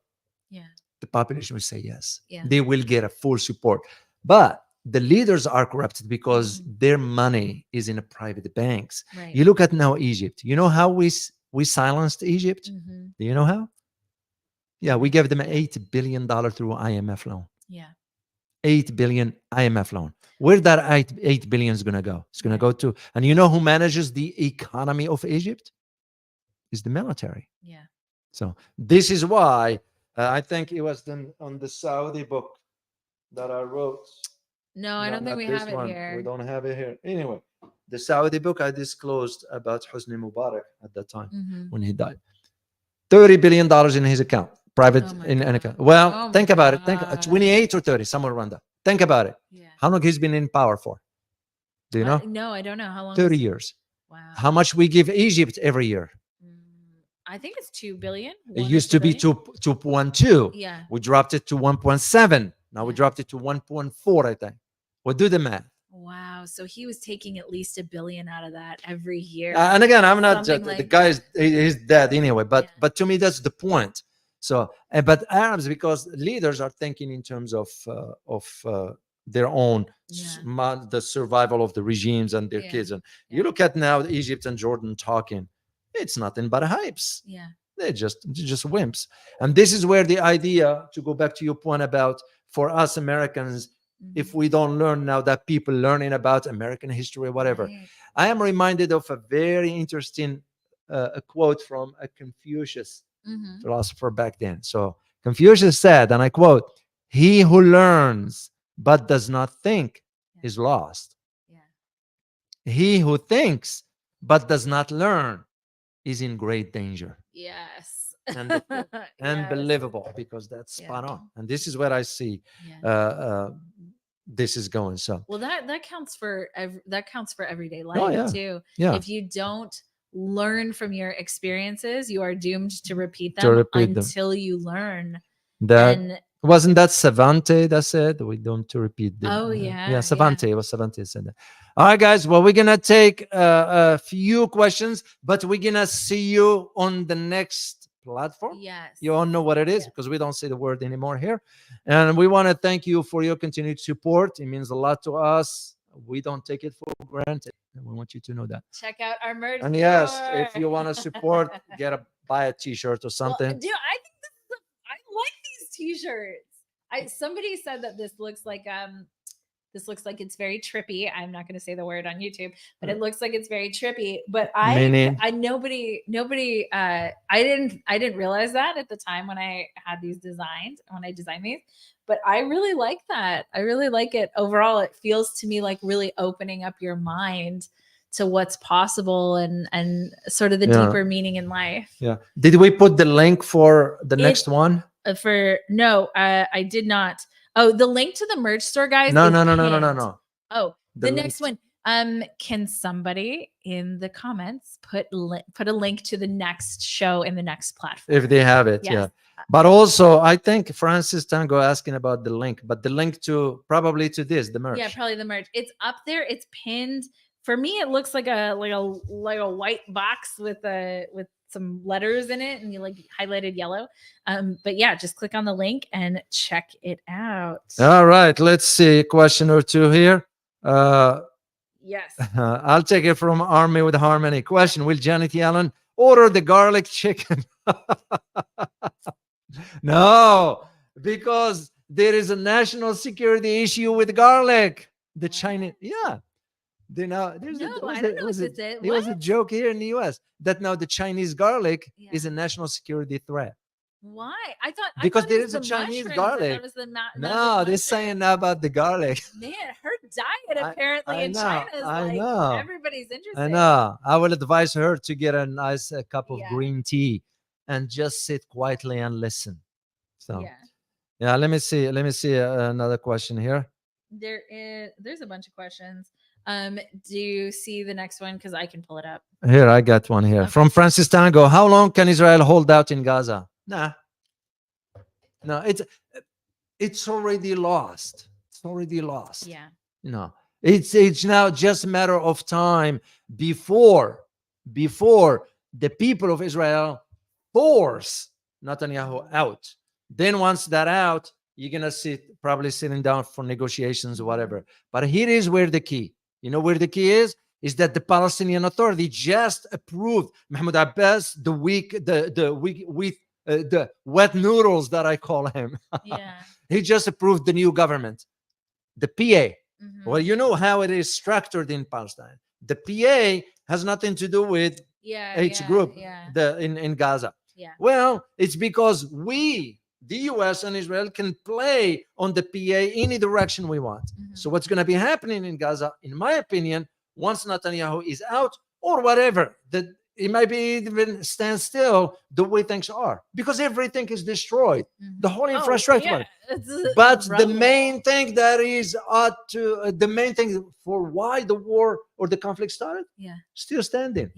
The population will say yes. They will get a full support. But the leaders are corrupted because their money is in a private banks. You look at now Egypt. You know how we silenced Egypt? Do you know how? We gave them $8 billion through IMF loan. $8 billion IMF loan. Where that $8 billion is going to go? It's going to go to, and you know who manages the economy of Egypt? Is the military. So this is why I think it was on the Saudi book that I wrote. No, I don't think we have it here. We don't have it here. Anyway, the Saudi book I disclosed about Hosni Mubarak at that time when he died. $30 billion in his account, private in an account. Well, think about it. Think 28 or 30, somewhere around that. Think about it. How long he's been in power for? Do you know? No, I don't know. How long? 30 years. Wow. How much we give Egypt every year? I think it's 2 billion. It used to be 2.2. Yeah. We dropped it to 1.7. Now we Yeah. dropped it to 1.4, I think. Well, do the math. Wow. So he was taking at least $1 billion out of that every year. And again, I'm not Something the like guy is dead anyway, but Yeah. but to me that's the point. So, but Arabs, because leaders are thinking in terms of their own the survival of the regimes and their kids. And you look at now Egypt and Jordan talking, it's nothing but hypes. Yeah. They're just wimps. And this is where the idea, to go back to your point about for us Americans, if we don't learn now that people learning about American history or whatever. Right. I am reminded of a very interesting a quote from a Confucius philosopher back then. So Confucius said, and I quote, "He who learns but does not think is lost. He who thinks but does not learn is in great danger." Yes. And unbelievable, because that's spot on. And this is where I see this is going. So well, that counts for everyday life too. Yeah. If you don't learn from your experiences, you are doomed to repeat them until you learn. That wasn't that Savante that said we don't to repeat them. Savante. It was Savante said that. All right, guys. Well, we're gonna take a few questions, but we're gonna see you on the next platform. Yes. You all know what it is because we don't say the word anymore here. And we want to thank you for your continued support. It means a lot to us. We don't take it for granted. And we want you to know that. Check out our merch. And yes, if you want to support, buy a t-shirt or something. Well, dude, I think I like these t-shirts. Somebody said that this looks like it's very trippy. I'm not going to say the word on YouTube, but it looks like it's very trippy. But I didn't realize that at the time when I had these designed, when I designed these. But I really like that. I really like it. Overall, it feels to me like really opening up your mind to what's possible and sort of the deeper meaning in life. Yeah. Did we put the link for the next one? I did not. Oh, the link to the merch store, guys. No. Oh, the next one. Can somebody in the comments put a link to the next show in the next platform if they have it? Yes. Yeah. But also, I think Francis Tango asking about the link, but the link to probably to this, the merch. Yeah, probably the merch. It's up there. It's pinned. For me, it looks like a white box with some letters in it and you like highlighted yellow. But yeah, just click on the link and check it out. All right, let's see a question or two here. Yes. I'll take it from Army with Harmony. Question: will Janet Yellen order the garlic chicken? No, because there is a national security issue with garlic. The Chinese, it was a joke here in the US that now the Chinese garlic is a national security threat. Why? Because there is a Chinese garlic. No, they're saying now about the garlic. Man, her diet apparently in China is everybody's interested. I know. I will advise her to get a nice cup of green tea and just sit quietly and listen. So let me see another question here. There's a bunch of questions. Do you see the next one? Because I can pull it up. Here, I got one here from Francis Tango. How long can Israel hold out in Gaza? No, it's already lost. It's already lost. Yeah. It's now just a matter of time before the people of Israel force Netanyahu out. Then once that out, you're gonna probably sitting down for negotiations or whatever. But here is where the key. You know where the key is that the Palestinian Authority just approved Mahmoud Abbas the wet noodles that I call him. Yeah. He just approved the new government, the PA. Well, you know how it is structured in Palestine. The PA has nothing to do with H group in Gaza. Yeah. Well, it's because the US and Israel, can play on the PA any direction we want. So what's going to be happening in Gaza, in my opinion, once Netanyahu is out or whatever, that it might be even stand still the way things are, because everything is destroyed. The whole infrastructure. But the main thing that is the main thing for why the war or the conflict started, still standing.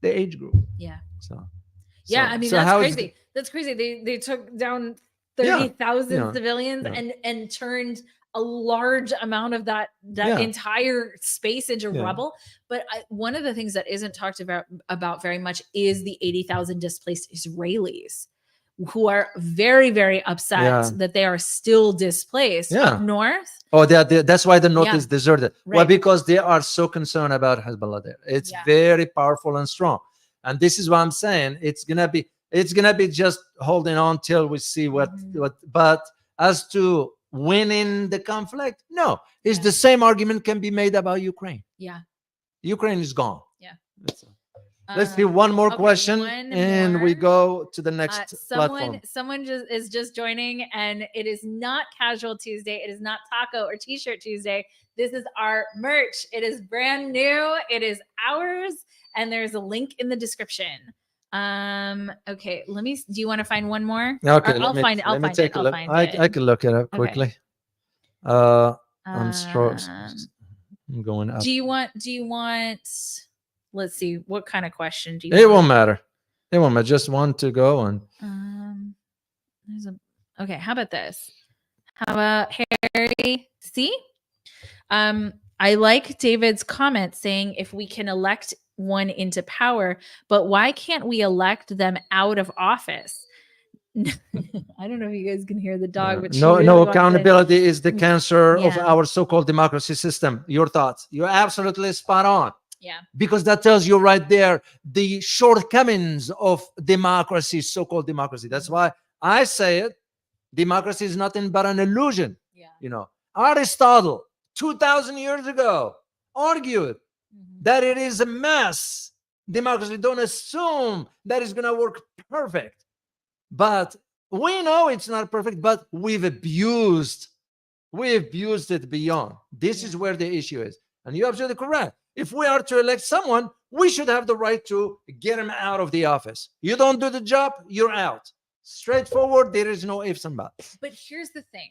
The age group. I mean, that's crazy. That's crazy. They took down 30,000 civilians and turned a large amount of that entire space into rubble. But one of the things that isn't talked about very much is the 80,000 displaced Israelis, who are very, very upset that they are still displaced up north. Oh, that's why the north is deserted. Well, because they are so concerned about Hezbollah there. It's very powerful and strong. And this is what I'm saying. It's gonna be just holding on till we see what. But as to winning the conflict, no, it's the same argument can be made about Ukraine. Ukraine is gone. Let's see one more question, and we go to the next platform. Someone is just joining, and it is not Casual Tuesday. It is not Taco or T-shirt Tuesday. This is our merch. It is brand new. It is ours, and there's a link in the description. Okay, do you want to find one more? Okay, I'll find it. I can look it up quickly. I'm going up. Do you want let's see, what kind of question do you want? It won't matter. Just want to go and okay, how about this? How about Harry C? I like David's comment saying if we can elect one into power, but why can't we elect them out of office? I don't know if you guys can hear the dog, but no accountability is the cancer of our so-called democracy system. Your thoughts? You're absolutely spot on. Because that tells you right there the shortcomings of democracy, so-called democracy. That's why I say it. Democracy is nothing but an illusion. Aristotle 2,000 years ago argued that it is a mess. Democracy, don't assume that it's going to work perfect. But we know it's not perfect, but we've abused it beyond. This is where the issue is. And you're absolutely correct. If we are to elect someone, we should have the right to get him out of the office. You don't do the job, you're out. Straightforward, there is no ifs and buts. But here's the thing.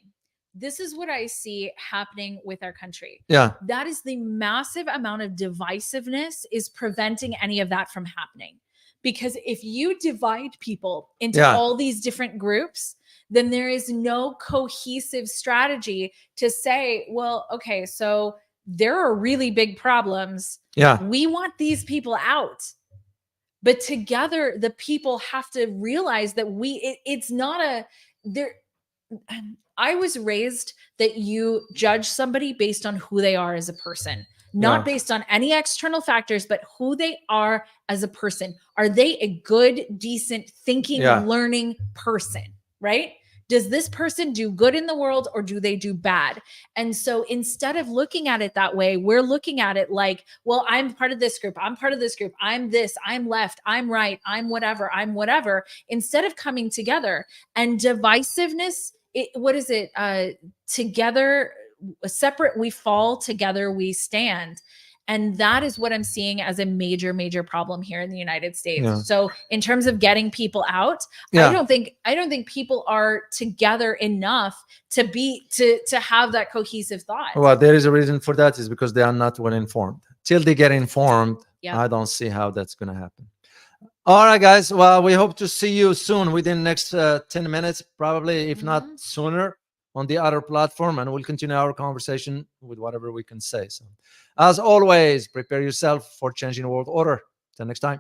This is what I see happening with our country. That is the massive amount of divisiveness is preventing any of that from happening. Because if you divide people into all these different groups, then there is no cohesive strategy to say, well, okay, so there are really big problems. We want these people out. But together, the people have to realize that it's not I was raised that you judge somebody based on who they are as a person, not based on any external factors, but who they are as a person. Are they a good, decent, thinking, learning person, right? Does this person do good in the world or do they do bad? And so instead of looking at it that way, we're looking at it like, well, I'm part of this group. I'm part of this group. I'm this, I'm left, I'm right, I'm whatever. Instead of coming together and divisiveness, together, separate we fall, together we stand. And that is what I'm seeing as a major, major problem here in the United States. So in terms of getting people out, I don't think people are together enough to have that cohesive thought. Well, there is a reason for that, is because they are not well informed. Till they get informed, I don't see how that's going to happen. All right, guys. Well, we hope to see you soon, within the next 10 minutes, probably, if not sooner, on the other platform, and we'll continue our conversation with whatever we can say. So, as always, prepare yourself for changing the world order. Till next time.